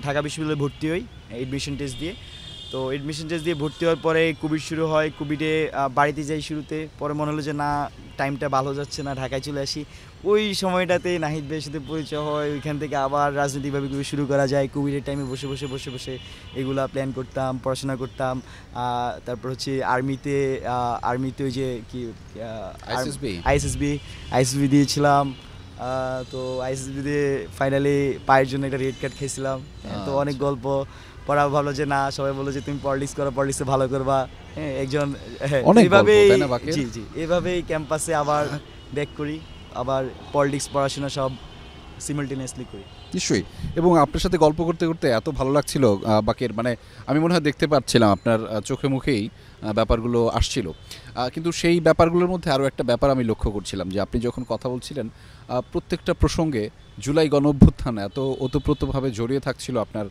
ঢাকা বিশ্ববিদ্যালয়ে ভর্তি হই এডমিশন টেস্ট দিয়ে। তো এডমিশন টেস্ট দিয়ে ভর্তি হওয়ার পরে কোভিড শুরু হয়। কোভিডে বাড়িতে যাই শুরুতে, পরে মনে হলো যে না, টাইমটা ভালো যাচ্ছে না, ঢাকায় চলে আসি। ওই সময়টাতে নাহিদ ভাইয়ের সাথে পরিচয় হয়, ওইখান থেকে আবার রাজনৈতিকভাবে শুরু করা যায়। কোভিডের টাইমে বসে বসে বসে বসে এগুলা প্ল্যান করতাম, পড়াশোনা করতাম। তারপর হচ্ছে আর্মিতে ওই যে কি আইএসএসবি দিয়েছিলাম। তো আইএসএসবি দিয়ে ফাইনালি পায়ের জন্য একটা রেড কার্ড খেয়েছিলাম। তো অনেক গল্প পড়া, ভালো যে না, সবাই বললো যে তুমি পলিটিক্স করো, পলিটিক্সে ভালো করবা। হ্যাঁ, একজন এইভাবেই ক্যাম্পাসে আবার ব্যাক করি, আবার পলিটিক্স পড়াশোনা সব সিমালটেনিয়াসলি করি। নিশ্চয়ই। এবং আপনার সাথে গল্প করতে করতে এত ভালো লাগছিল বাকের, মানে আমি মনে হয় দেখতে পাচ্ছিলাম আপনার চোখে মুখেই ব্যাপারগুলো আসছিল। কিন্তু সেই ব্যাপারগুলোর মধ্যে আরও একটা ব্যাপার আমি লক্ষ্য করছিলাম যে আপনি যখন কথা বলছিলেন প্রত্যেকটা প্রসঙ্গে জুলাই গণঅভ্যুত্থান এত ওতপ্রোতভাবে জড়িয়ে থাকছিল আপনার,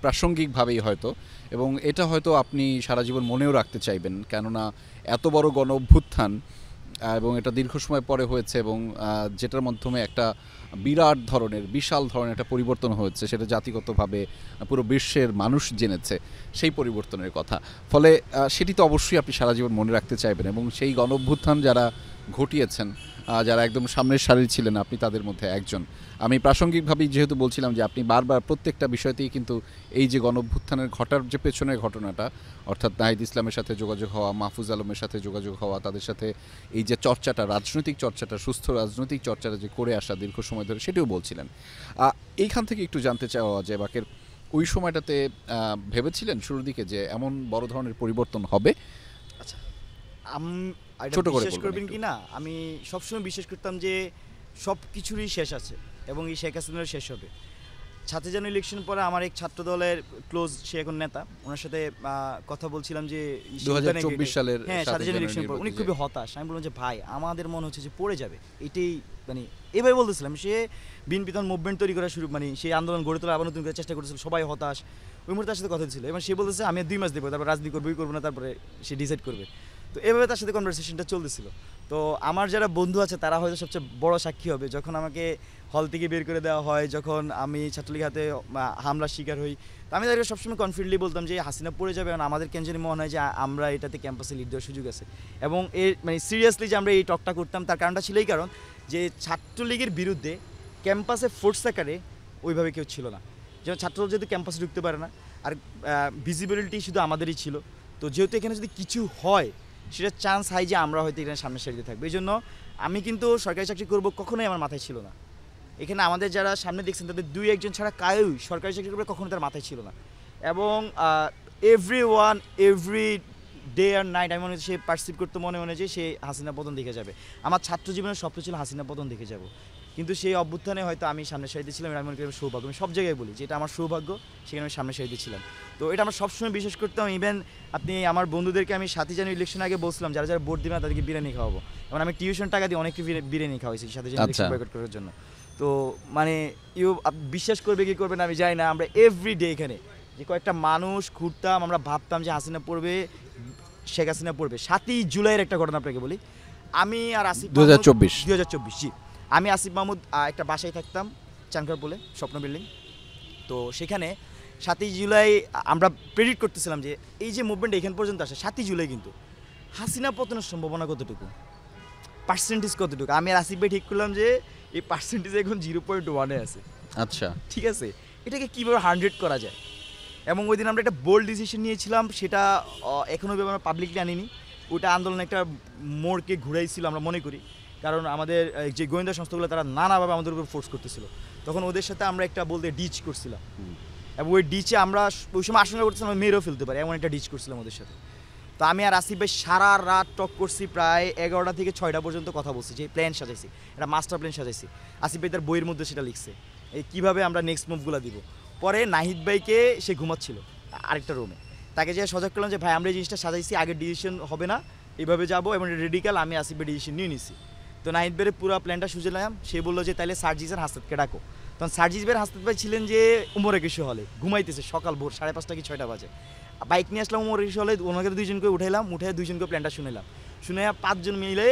প্রাসঙ্গিকভাবেই হয়তো, এবং এটা হয়তো আপনি সারা জীবন মনেও রাখতে চাইবেন, কেননা এত বড় গণঅভ্যুত্থান এবং এটা দীর্ঘ সময় পরে হয়েছে, এবং যেটার মাধ্যমে একটা বিশাল ধরনের একটা পরিবর্তন হয়েছে, সেটা জাতিগতভাবে পুরো বিশ্বের মানুষ জেনেছে সেই পরিবর্তনের কথা। ফলে সেটি তো অবশ্যই আপনি সারা জীবন মনে রাখতে চাইবেন, এবং সেই গণঅভ্যুত্থান যারা ঘটিয়েছেন, যারা একদম সামনের সারির ছিলেন, আপনি তাদের মধ্যে একজন। আমি প্রাসঙ্গিকভাবেই যেহেতু বলছিলাম যে আপনি বারবার প্রত্যেকটা বিষয়তেই কিন্তু এই যে গণঅভ্যুত্থানের ঘটার যে পেছনের ঘটনাটা, অর্থাৎ নাহিদ ইসলামের সাথে যোগাযোগ হওয়া, মাহফুজ আলমের সাথে যোগাযোগ হওয়া, তাদের সাথে এই যে চর্চাটা, রাজনৈতিক চর্চাটা, সুস্থ রাজনৈতিক চর্চাটা যে করে আসা দীর্ঘ সময় ধরে, সেটিও বলছিলেন। এইখান থেকে একটু জানতে চাওয়া যে বাকের ওই সময়টাতে ভেবেছিলেন শুরুর দিকে যে এমন বড় ধরনের পরিবর্তন হবে? আচ্ছা, ছোট করে বিশ্বাস করবেন কি না, আমি সবসময় বিশ্বাস করতাম যে সব কিছুরই শেষ আছে এবং এই শেখ হাসিনারও শেষ হবে। ছাত্রজন ইলেকশন পরে আমার এক ছাত্র দলের ক্লোজ, সে এখন নেতা, ওনার সাথে কথা বলছিলাম যে 2024 সালের ছাত্রজন ইলেকশন পর উনি খুবই হতাশ। আমি বললাম যে ভাই, আমাদের মনে হচ্ছে যে পড়ে যাবে, এটাই মানে এভাবে বলতেছিলাম। সে বিএনপি তখন মুভমেন্ট তৈরি করা শুরু, মানে সেই আন্দোলন গড়ে তোলা আবার নতুন করে চেষ্টা করতেছিল, সবাই হতাশ। ওই মুহূর্তে তার সাথে কথা ছিল, এবং সে বলতেছে আমি 2 মাস দেবো, তারপর রাজনীতি করবোই করবো না, তারপরে সে ডিসাইড করবে। তো এভাবে তার সাথে কনভারসেশনটা চলতেছিল। তো আমার যারা বন্ধু আছে তারা হয়তো সবচেয়ে বড় সাক্ষী হবে, যখন আমাকে হল থেকে বের করে দেওয়া হয়, যখন আমি ছাত্রলীগ হাতে হামলার শিকার হই, তো আমি তাদেরকে সবসময় কনফিডেন্টলি বলতাম যে হাসিনা পড়ে যাবে, এবং আমাদের কেন জানি মনে হয় যে আমরা এটাতে ক্যাম্পাসে লিড দেওয়ার সুযোগ আছে। এবং মানে সিরিয়াসলি যে আমরা এই টকটা করতাম, তার কারণটা ছিল এই কারণ যে ছাত্রলীগের বিরুদ্ধে ক্যাম্পাসে ফোর্স আকারে ওইভাবে কেউ ছিল না। যেমন ছাত্রদল যেহেতু ক্যাম্পাসে ঢুকতে পারে না, আর ভিজিবিলিটি শুধু আমাদেরই ছিল। তো যেহেতু এখানে যদি কিছু হয়, সেটা চান্স হাই যে আমরা হয়তো এখানে সামনের সারিতে থাকবো। এই জন্য আমি কিন্তু সরকারি চাকরি করবো কখনোই আমার মাথায় ছিল না। এখানে আমাদের যারা সামনে দেখছেন তাদের 2-1 ছাড়া কাউই সরকারি চাকরি করবে কখনো তার মাথায় ছিল না। এবং এভরি ডে আর নাইট আমি মনে হচ্ছে সে পারসিভ করতে মনে যে সে হাসিনা পতন দেখে যাবে। আমার ছাত্র জীবনের স্বপ্ন ছিল হাসিনা পতন দেখে যাব, কিন্তু সেই অভ্যুত্থানে হয়তো আমি সামনের সারিতে ছিলাম। আমি মনে করি সৌভাগ্য, আমি সব জায়গায় বলি যে এটা আমার সৌভাগ্য, সেখানে আমি সামনের সারিতে ছিলাম। তো এটা আমার সবসময় বিশ্বাস করতাম। ইভেন আপনি আমার বন্ধুদেরকে আমি 7 জানুয়ারি ইলেকশন আগে বলছিলাম যারা যারা ভোট দিবে না তাদেরকে বিরিয়ানি খাওয়াবো, এবং আমি টিউশন টাকা দিয়ে অনেককে বিরিয়ানি খাওয়াইছি 7 জানুয়ারি ইলেকশন বয়কট করার জন্য। তো মানে বিশ্বাস করবে কি করবে না আমি জানি না, আমরা এভরিডে এখানে যে কয়েকটা মানুষ ঘুরতাম, আমরা ভাবতাম যে হাসিনা পড়বে, শেখ হাসিনা পড়বে। 7ই জুলাইয়ের একটা ঘটনা আপনাকে বলি। আমি আর আসিফ 2024 জি, আমি আসিফ মাহমুদ একটা বাসায় থাকতাম চানখারপুলে, স্বপ্ন বিল্ডিং। তো সেখানে 7ই জুলাই আমরা প্রেডিক্ট করতেছিলাম যে এই যে মুভমেন্ট এখান পর্যন্ত আসে, 7ই জুলাই কিন্তু হাসিনা পতনের সম্ভাবনা কতটুকু, পার্সেন্টেজ কতটুকু। আমি আর আসিফ ভাই ঠিক করলাম যে এই পার্সেন্টেজ এখন 0.1-এ আছে। আচ্ছা, ঠিক আছে, এটাকে কীভাবে 100 করা যায়। এবং ওই দিন আমরা একটা বোল্ড ডিসিশন নিয়েছিলাম, সেটা এখনও আমরা পাবলিকলি আনিনি। ওটা আন্দোলনে একটা মোড়কে ঘুরাইছিল আমরা মনে করি, কারণ আমাদের যে গোয়েন্দা সংস্থাগুলো তারা নানাভাবে আমাদের উপর ফোর্স করতেছিল। তখন ওদের সাথে আমরা একটা বলতে ডিচ করছিলাম, এবং ওই ডিচে আমরা ওই সময় আশঙ্কা করতেছিলাম মেরেও ফেলতে পারি, এমন একটা ডিচ করছিলাম ওদের সাথে। তো আমি আর আসিফ ভাই সারা রাত টক করছি, প্রায় 11টা থেকে 6টা পর্যন্ত কথা বলছি, যে প্ল্যান সাজাইছি, একটা মাস্টার প্ল্যান সাজাইছি। আসিফ ভাই তার বইয়ের মধ্যে সেটা লিখছে, এই কীভাবে আমরা নেক্সট মুভগুলো দিব। পরে নাহিদ ভাইকে, সে ঘুমাচ্ছিল আরেকটা রুমে, তাকে যে সজাগ করলাম যে ভাই আমরা এই জিনিসটা সাজাইছি, আগের ডিসিশন হবে না, এইভাবে যাবো, এবং রেডিক্যাল আমি আসিফ ভাই ডিসিশন নিয়ে নিছি। তো নাহিদ ভাইয়ের পুরো প্ল্যানটা সুঝলাম। সে বললো যে তাহলে সার্জিসের হাসপাতকে ডাকো। তখন সার্জিস ভাইয়ের হাসপাত ভাই ছিলেন যে উমর একুশে হলে ঘুমাইতেছে, সকাল ভোর 5:30 কি 6টা বাজে। বাইক নিয়ে আসলাম উমর একুশে হলে, ওনাকে 2জনকে উঠাইলাম, উঠে 2জনকে প্ল্যানটা শুনেলাম, শুনে 5 জন মিলে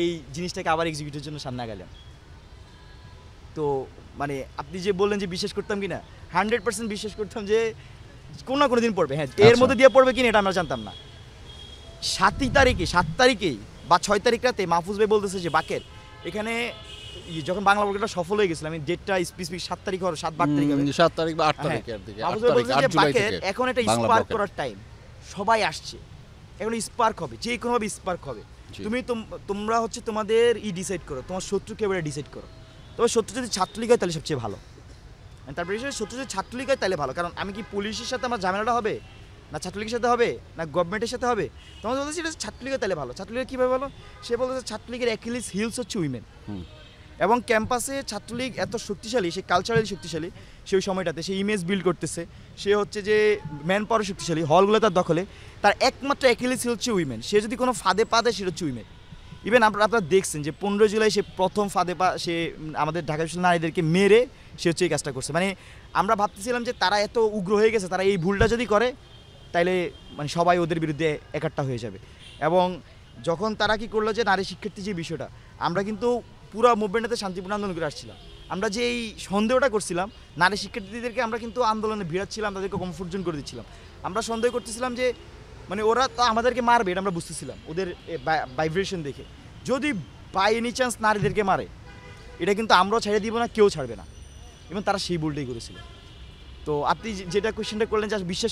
এই জিনিসটাকে আবার এক্সিকিউটের জন্য সামনে গেলাম। তো মানে আপনি যে বললেন যে বিশ্বাস করতাম কি না, 100% বিশ্বাস করতাম যে কোনো না কোনো দিন পড়বে। হ্যাঁ, এর মধ্যে দিয়ে পড়বে কিনা এটা আমরা জানতাম না। 7 তারিখেই বা 6 তারিখ রাতে মাহফুজ ভাই বলতেছে যে বাকের এখানে যখন বাংলা বর্গটা সফল হয়ে গেছিল, আমি ডেটটা স্পেসিফিক 7 তারিখ হবে, 7 তারিখ হবে, 7 তারিখ বা 8 তারিখের দিকে, 8 মাহফুজ ভাই তারিখ, বলছে 8 যে জুলাই বাকের থেকে এখন একটা বাংলা স্পার্ক ব্লকের। করার টাইম, সবাই আসছে, এখন স্পার্ক হবে, যে কোনোভাবে স্পার্ক হবে। জি। তোমরা হচ্ছে তোমাদের ডিসাইড করো, তোমার শত্রুকে এবারে ডিসাইড করো। তবে শত্রু যদি ছাত্রলীগ হয় তাহলে সবচেয়ে ভালো, তারপরে শত্রু যদি ছাত্রলীগ হয় তাহলে ভালো। কারণ আমি কি পুলিশের সাথে আমার ঝামেলাটা হবে, না ছাত্রলীগের সাথে হবে, না গভর্নমেন্টের সাথে হবে? তোমার বলতেছি এটা ছাত্রলীগের তাহলে ভালো। ছাত্রলীগের কীভাবে ভালো? সে বলতেছে ছাত্রলীগের অ্যাকিলিস হিলস হচ্ছে উইমেন। এবং ক্যাম্পাসে ছাত্রলীগ এত শক্তিশালী, সে কালচারালি শক্তিশালী, সেই সময়টাতে সে ইমেজ বিল্ড করতেছে, সে হচ্ছে যে ম্যান পাওয়ার শক্তিশালী, হলগুলো তার দখলে, তার একমাত্র অ্যাকিলিস হিল হচ্ছে উইমেন। সে যদি কোনো ফাঁদে পা দেয় সেটা হচ্ছে উইমেন। ইভেন আপনারা দেখছেন যে 15 জুলাই সে প্রথম ফাঁদে পা, সে আমাদের ঢাকা বিশ্ববিদ্যালয়ের নারীদেরকে মেরে সে হচ্ছে এই কাজটা করছে। মানে আমরা ভাবতেছিলাম যে তারা এত উগ্র হয়ে গেছে, তারা এই ভুলটা যদি করে তাইলে মানে সবাই ওদের বিরুদ্ধে একাট্টা হয়ে যাবে। এবং যখন তারা কি করলো যে নারী শিক্ষার্থী যে বিষয়টা, আমরা কিন্তু পুরো মুভমেন্টটাতে শান্তিপূর্ণ আন্দোলন করে আসছিলাম। আমরা যে এই সন্দেহটা করছিলাম নারী শিক্ষার্থীদেরকে, আমরা কিন্তু আন্দোলনে ভিড়াচ্ছিলাম, তাদেরকে কমফোর্ট জোন করে দিচ্ছিলাম। আমরা সন্দেহ করতেছিলাম যে মানে ওরা তো আমাদেরকে মারবে, এটা আমরা বুঝতেছিলাম ওদের ভাইব্রেশন দেখে। যদি বাই এনি চান্স নারীদেরকে মারে, এটা কিন্তু আমরাও ছেড়ে দিব না, কেউ ছাড়বে না। এবং তারা সেই ভুলটাই করেছিল। তো আপনি যেটা কোয়েশ্চেনটা করলেন যে বিশ্বাস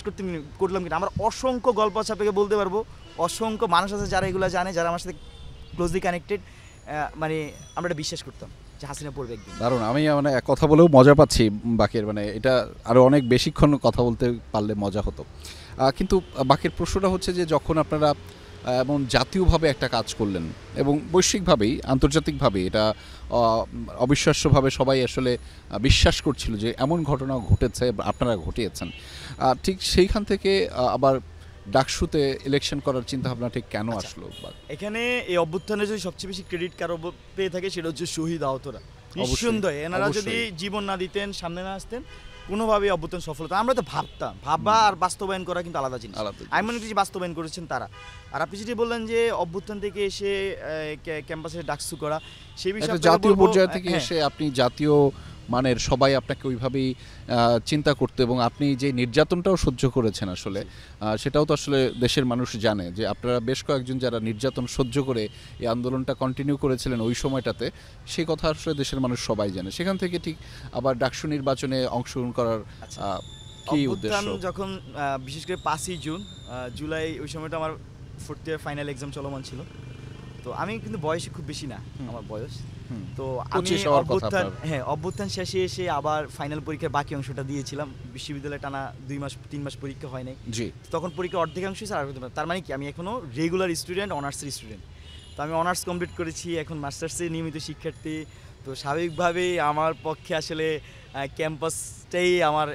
করলাম কিনা, আমার অসংখ্য গল্প আছে আপনাকে বলতে পারবো, অসংখ্য মানুষ আছে যারা এগুলো জানে, যারা আমার সাথে ক্লোজলি কানেক্টেড। মানে আমরা এটা বিশ্বাস করতাম যে হাসিনা পড়বে একদিন। দারুণ, আমি মানে এক কথা বলেও মজা পাচ্ছি বাকের, মানে এটা আরও অনেক বেশিক্ষণ কথা বলতে পারলে মজা হতো। কিন্তু বাকের প্রশ্নটা হচ্ছে যে যখন আপনারা এমন জাতীয়ভাবে একটা কাজ করলেন এবং বৈশ্বিকভাবেই আন্তর্জাতিকভাবে এটা অবিশ্বাস্যভাবে সবাই আসলে বিশ্বাস করছিল যে এমন ঘটনা ঘটেছে, আপনারা ঘটিয়েছেন, ঠিক সেইখান থেকে আবার ডাকসুতে ইলেকশন করার চিন্তা ভাবনা ঠিক কেন আসলো? এখানে এই অভ্যুত্থানে যদি সবচেয়ে বেশি ক্রেডিট কারো পেয়ে থাকে সেটা হচ্ছে শহীদ আহতরা। নিঃসন্দেহে এনারা যদি জীবন না দিতেন, সামনে না আসতেন, কোনোভাবেই অভ্যুত্থান সফল হতো। আমরা তো ভাবা আর বাস্তবায়ন করা কিন্তু আলাদা জিনিস। আমি মনে করি বাস্তবায়ন করেছেন তারা। আর আপনি যেটি বললেন যে অভ্যুত্থান থেকে এসে ক্যাম্পাসে ডাকসু করা, সেই বিষয়ে জাতীয় পর্যায় থেকে এসে আপনি জাতীয় মানের সবাই আপনাকে ওইভাবেই চিন্তা করতে, এবং আপনি যে নির্যাতনটাও সহ্য করেছেন আসলে সেটাও তো আসলে দেশের মানুষ জানে যে আপনারা বেশ কয়েকজন যারা নির্যাতন সহ্য করে এই আন্দোলনটা কন্টিনিউ করেছিলেন ওই সময়টাতে, সেই কথা আসলে দেশের মানুষ সবাই জানে। সেখান থেকে ঠিক আবার ডাকসু নির্বাচনে অংশগ্রহণ করার কি উদ্দেশ্য? যখন বিশেষ করে 5ই জুলাই ওই সময়টা আমার 4th ইয়ার ফাইনাল এক্সাম চলমান ছিল। তো আমি কিন্তু বয়সে খুব বেশি না, আমার বয়স। তো আমি অভ্যুত্থান শেষে এসে আবার ফাইনাল পরীক্ষার বাকি অংশটা দিয়েছিলাম। বিশ্ববিদ্যালয়ে টানা 2-3 মাস পরীক্ষা হয় নাই। তখন পরীক্ষার অর্ধেকাংশ তার মানে কি আমি এখনো রেগুলার স্টুডেন্ট, অনার্সের স্টুডেন্ট। তো আমি অনার্স কমপ্লিট করেছি, এখন মাস্টার্সে নিয়মিত শিক্ষার্থী। তো স্বাভাবিকভাবেই আমার পক্ষে আসলে ক্যাম্পাসটাই আমার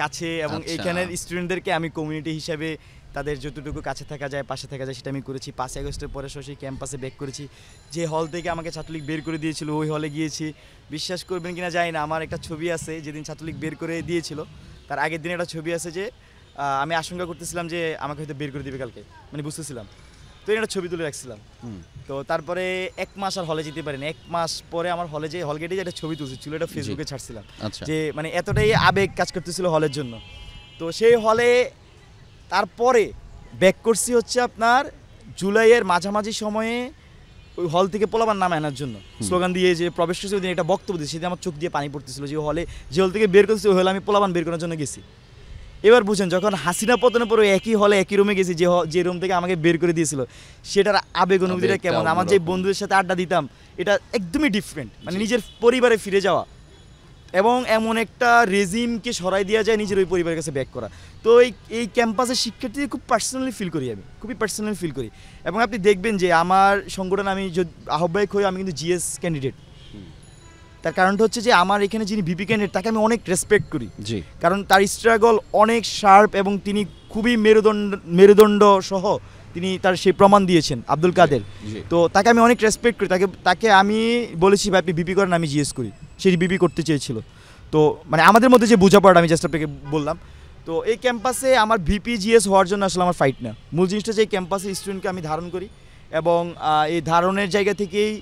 কাছে, এবং এইখানের স্টুডেন্টদেরকে আমি কমিউনিটি হিসাবে তাদের যতটুকু কাছে থাকা যায়, পাশে থাকা যায়, সেটা আমি করেছি। 5 আগস্টের পরে সরাসরি ক্যাম্পাসে ব্যাক করেছি। যে হল থেকে আমাকে ছাত্রলীগ বের করে দিয়েছিল ওই হলে গিয়েছি। বিশ্বাস করবেন কিনা জানি না, আমার একটা ছবি আছে যেদিন ছাত্রলীগ বের করে দিয়েছিল, তার আগের দিন একটা ছবি আছে যে আমি আশঙ্কা করতেছিলাম যে আমাকে হয়তো বের করে দিবে কালকে, মানে বুঝতেছিলাম। তো একটা ছবি তুলে রাখছিলাম। তো তারপরে 1 মাস আর হলে যেতে পারিনি। 1 মাস পরে আমার হলে যে হল গেটে একটা ছবি তুলছিল, এটা ফেসবুকে ছাড়ছিলাম যে মানে এতটাই আবেগ কাজ করতেছিল হলের জন্য। তো সেই হলে তারপরে ব্যাক করছি হচ্ছে আপনার জুলাইয়ের মাঝামাঝি সময়ে ওই হল থেকে পোলাপান নামে আনার জন্য স্লোগান দিয়ে যে প্রবেশ করছে, ওই দিন একটা বক্তব্য দিয়েছে, সেদিন আমার চোখ দিয়ে পানি পড়তেছিল। যে হলে যে হল থেকে বের করছি ওই হলে আমি পোলাপান বের করার জন্য গেছি। এবার বুঝেন যখন হাসিনা পতনের পরে একই হলে একই রুমে গেছি, যে রুম থেকে আমাকে বের করে দিয়েছিল, সেটার আবেগ অনুভূতিটা কেমন, আমার যে বন্ধুদের সাথে আড্ডা দিতাম, এটা একদমই ডিফারেন্ট। মানে নিজের পরিবারে ফিরে যাওয়া এবং এমন একটা রেজিমকে সরাই দেওয়া যায়, নিজের ওই পরিবারের কাছে ব্যাক করা। তো এই ক্যাম্পাসের শিক্ষার্থীদের খুব পার্সোনালি ফিল করি, আমি খুবই পার্সোনালি ফিল করি। এবং আপনি দেখবেন যে আমার সংগঠন, আমি আহ্বায়ক হই, আমি কিন্তু জিএস ক্যান্ডিডেট। তার কারণটা হচ্ছে যে আমার এখানে যিনি ভিপি ক্যান্ডিডেট তাকে আমি অনেক রেসপেক্ট করি, কারণ তার স্ট্রাগল অনেক শার্প এবং তিনি খুবই মেরুদণ্ড সহ তিনি তার সেই প্রমাণ দিয়েছেন, আব্দুল কাদের। তো তাকে আমি অনেক রেসপেক্ট করি। তাকে আমি বলেছি ভাই আপনি ভিপি করেন, আমি জিএস করি। সেই ভিপি করতে চেয়েছিল। তো মানে আমাদের মধ্যে যে বোঝাপড়া, আমি জাস্ট আপনাকে বললাম। তো এই ক্যাম্পাসে আমার ভিপি জিএস হওয়ার জন্য আসলে আমার ফাইট না, মূল জিনিসটা যে এই ক্যাম্পাসের স্টুডেন্টকে আমি ধারণ করি, এবং এই ধারণের জায়গা থেকেই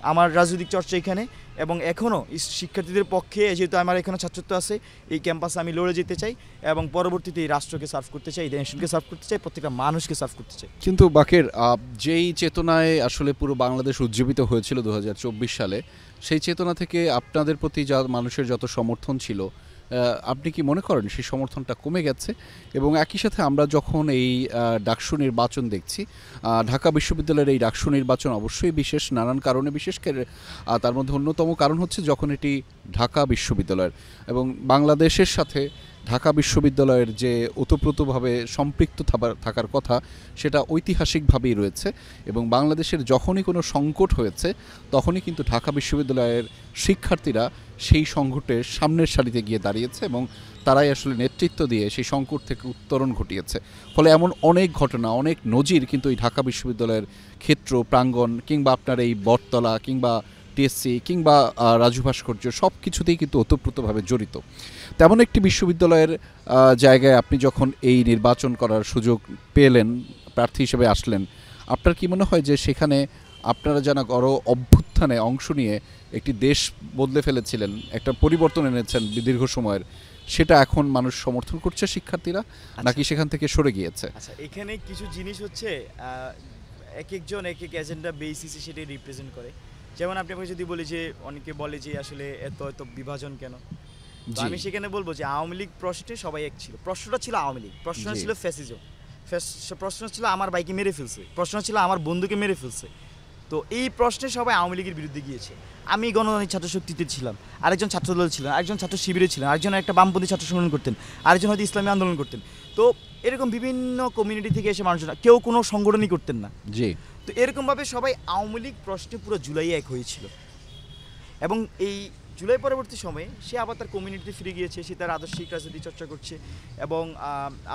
আমার রাজনৈতিক চর্চা এখানে, এবং এখনও শিক্ষার্থীদের পক্ষে যেহেতু আমার এখানে ছাত্রত্ব আছে, এই ক্যাম্পাসে আমি লড়ে যেতে চাই এবং পরবর্তীতে এই রাষ্ট্রকে সার্ভ করতে চাই, এই নেশনকে সার্ভ করতে চাই, প্রত্যেকটা মানুষকে সার্ভ করতে চাই। কিন্তু বাকের যেই চেতনায় আসলে পুরো বাংলাদেশ উজ্জীবিত হয়েছিল 2024 সালে, সেই চেতনা থেকে আপনাদের প্রতি যা মানুষের যত সমর্থন ছিল, আপনি কি মনে করেন সেই সমর্থনটা কমে গেছে? এবং একই সাথে আমরা যখন এই ডাকসু নির্বাচন দেখছি, ঢাকা বিশ্ববিদ্যালয়ের এই ডাকসু নির্বাচন অবশ্যই বিশেষ, নানান কারণে বিশেষ করে তার মধ্যে অন্যতম কারণ হচ্ছে যখন এটি ঢাকা বিশ্ববিদ্যালয়ের এবং বাংলাদেশের সাথে ঢাকা বিশ্ববিদ্যালয়ের যে ওতপ্রোতভাবে সম্পৃক্ত থাকার কথা, সেটা ঐতিহাসিকভাবেই রয়েছে। এবং বাংলাদেশের যখনই কোনো সংকট হয়েছে তখনই কিন্তু ঢাকা বিশ্ববিদ্যালয়ের শিক্ষার্থীরা সেই সংকটের সামনের সারিতে গিয়ে দাঁড়িয়েছে এবং তারাই আসলে নেতৃত্ব দিয়ে সেই সংকট থেকে উত্তরণ ঘটিয়েছে। ফলে এমন অনেক ঘটনা, অনেক নজির কিন্তু এই ঢাকা বিশ্ববিদ্যালয়ের ক্ষেত্র প্রাঙ্গণ কিংবা আপনার এই বটতলা কিংবা টিএসসি কিংবা রাজু ভাস্কর্য সব কিছুতেই কিন্তু ওতপ্রোতভাবে জড়িত। তেমন একটি বিশ্ববিদ্যালয়ের জায়গায় আপনি যখন এই নির্বাচন করার সুযোগ পেলেন, প্রার্থী হিসেবে আসলেন, আপনার কি মনে হয় যে সেখানে আপনারা যারা অভ্যুত্থানে অংশ নিয়ে একটি দেশ বদলে ফেলেছিলেন, একটা পরিবর্তন এনেছেন দীর্ঘ সময়ের, সেটা এখন মানুষ সমর্থন করছে শিক্ষার্থীরা, নাকি সেখান থেকে সরে গিয়েছে? আচ্ছা, এখানে কিছু জিনিস হচ্ছে এক একজন এক এক এজেন্ডা বেসিসে সেটা রিপ্রেজেন্ট করে। যেমন আপনি আমাকে যদি বলি যে অনেকে বলে যে আসলে এত এত বিভাজন কেন, তো আমি সেখানে বলবো যে আওয়ামী লীগ প্রশ্নে সবাই এক ছিল। প্রশ্নটা ছিল আওয়ামী লীগ, প্রশ্নটা ছিল ফ্যাসিজম, প্রশ্ন ছিল আমার ভাইকে মেরে ফেলছে, প্রশ্ন ছিল আমার বন্ধুকে মেরে ফেলছে। তো এই প্রশ্নে সবাই আওয়ামী লীগের বিরুদ্ধে গিয়েছে। আমি গণতান্ত্রিক ছাত্র শক্তিতে ছিলাম, আরেকজন ছাত্রদল ছিলেন, আরেকজন ছাত্র শিবিরে ছিলেন, আরেকজন একটা বামপন্থী ছাত্র সংগঠন করতেন, আরেকজন হয়তো ইসলামী আন্দোলন করতেন। তো এরকম বিভিন্ন কমিউনিটি থেকে এসে মানুষজন, কেউ কোনো সংগঠনই করতেন না। জি। তো এরকমভাবে সবাই আওয়ামী লীগ প্রশ্নে পুরো জুলাই এক হয়েছিল, এবং এই জুলাই পরবর্তী সময়ে সে আবার তার কমিউনিটিতে ফিরে গিয়েছে, সে তার আদর্শিক রাজনীতি চর্চা করছে, এবং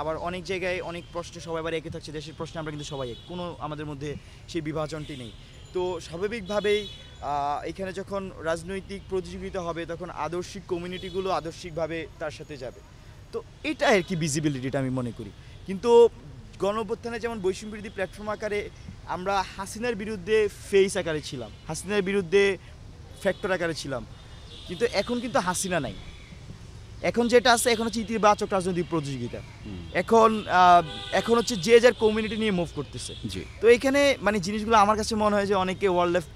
আবার অনেক জায়গায় অনেক প্রশ্নে সবাই আবার একে থাকছে। দেশের প্রশ্নে আমরা কিন্তু সবাই এক, কোনো আমাদের মধ্যে সেই বিভাজনটি নেই। তো স্বাভাবিকভাবেই এখানে যখন রাজনৈতিক প্রতিযোগিতা হবে তখন আদর্শিক কমিউনিটিগুলো আদর্শিকভাবে তার সাথে যাবে। তো এটা আর কি ভিজিবিলিটিটা আমি মনে করি। কিন্তু গণঅভ্যুত্থানে যেমন বৈষম্য বিরোধী প্ল্যাটফর্ম আকারে আমরা হাসিনার বিরুদ্ধে ফেস আকারে ছিলাম, হাসিনার বিরুদ্ধে ফ্যাক্টর আকারে ছিলাম, কিন্তু এখন কিন্তু হাসিনা নাই। এখন যেটা আছে এখন হচ্ছে ইতিবাচক রাজনৈতিক প্রতিযোগিতা। এখন হচ্ছে যে যার কমিউনিটি নিয়ে মুভ করতেছে। তো এখানে মানে জিনিসগুলো আমার কাছে মনে হয় যে অনেকে ওয়ার্ল্ড লেফট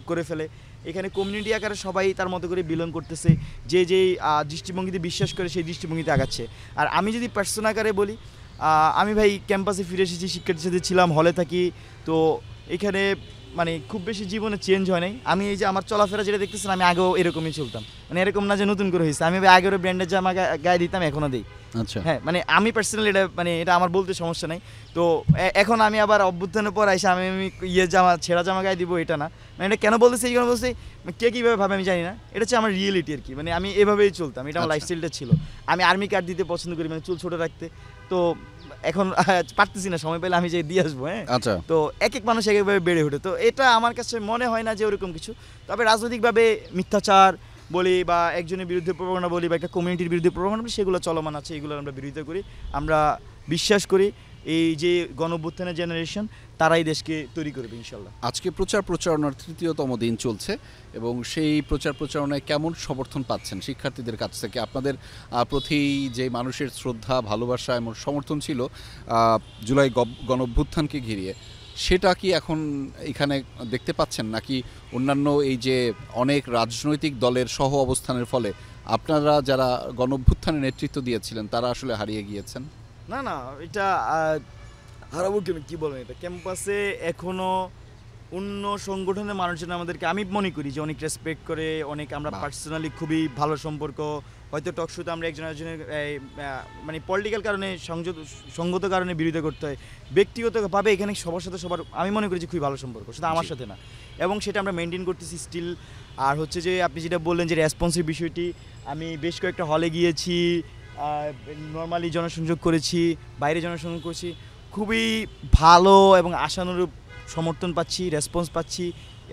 করে ফেলে। এখানে কমিউনিটি আকারে সবাই তার মতো করে বিলং করতেছে, যে যেই দৃষ্টিভঙ্গিতে বিশ্বাস করে সেই দৃষ্টিভঙ্গিতে আগাচ্ছে। আর আমি যদি পার্সোনাল আকারে বলি, আমি ভাই ক্যাম্পাসে ফিরে এসেছি, শিক্ষার্থীর সাথে ছিলাম, হলে থাকি। তো এখানে মানে খুব বেশি জীবনে চেঞ্জ হয় নাই। আমি এই যে আমার চলাফেরা যেটা দেখতেছেন, আমি আগেও এরকমই চলতাম, মানে এরকম না যে নতুন করে হয়েছে। আমি আগেরও ব্র্যান্ডের জামা গায়ে দিতাম, এখনও দিই। আচ্ছা, হ্যাঁ, মানে আমি পার্সোনালি এটা আমার বলতে সমস্যা নাই। তো এখন আমি আবার অভ্যুত্থানের পর এসে আমি ছেঁড়া জামা গায়ে দিব, এটা না। মানে এটা কেন বলতেছি, এই কারণে বলছি, কে কীভাবে ভাবে আমি জানি না, এটা হচ্ছে আমার রিয়েলিটি আর কি। মানে আমি এভাবেই চলতাম, এটা আমার লাইফস্টাইলটা ছিল। আমি আর্মি কার্ড দিতে পছন্দ করি, মানে চুল ছোটো রাখতে। তো এখন পারতেছি না, সময় পেলে আমি যে দিয়ে আসবো। হ্যাঁ, আচ্ছা। তো এক এক মানুষ এক একভাবে বেড়ে ওঠে। তো এটা আমার কাছে মনে হয় না যে ওরকম কিছু। তবে রাজনৈতিকভাবে মিথ্যাচার বলি বা একজনের বিরুদ্ধে প্রবণতা বলি বা একটা কমিউনিটির বিরুদ্ধে প্রবণতা বলি, সেগুলো চলমান আছে, এগুলো আমরা বিরোধিতা করি। আমরা বিশ্বাস করি এই যে গণঅভ্যুত্থানের জেনারেশন, তারাই দেশকে তৈরি করবে ইনশাল্লাহ। আজকে প্রচারণার ৩য়তম দিন চলছে এবং সেই প্রচারণায় কেমন সমর্থন পাচ্ছেন শিক্ষার্থীদের কাছ থেকে? আপনাদের প্রতি যে মানুষের শ্রদ্ধা, ভালোবাসা এবং সমর্থন ছিল জুলাই গণঅভ্যুত্থানকে ঘিরিয়ে, সেটা কি এখন এখানে দেখতে পাচ্ছেন, নাকি অন্যান্য এই যে অনেক রাজনৈতিক দলের সহ অবস্থানের ফলে আপনারা যারা গণঅভ্যুত্থানের নেতৃত্ব দিয়েছিলেন তারা আসলে হারিয়ে গিয়েছেন? না না, এটা হারাবো কেন, কী বলেন, এটা ক্যাম্পাসে এখনও অন্য সংগঠনের মানুষজন আমাদেরকে, আমি মনে করি যে অনেক রেসপেক্ট করে, অনেক আমরা পার্সোনালি খুবই ভালো সম্পর্ক। হয়তো টক শোতে আমরা একজনের মানে পলিটিক্যাল কারণে সঙ্গত কারণে বিরোধিতা করতে হয়, ব্যক্তিগতভাবে এখানে সবার সাথে সবার আমি মনে করি যে খুবই ভালো সম্পর্ক, সেটা আমার সাথে না, এবং সেটা আমরা মেনটেন করতেছি স্টিল। আর হচ্ছে যে আপনি যেটা বললেন যে রেসপন্সিভ বিষয়টি, আমি বেশ কয়েকটা হলে গিয়েছি, নর্মালি জনসংযোগ করেছি, বাইরে জনসংযোগ করেছি, খুবই ভালো এবং আশানুরূপ সমর্থন পাচ্ছি, রেসপন্স পাচ্ছি।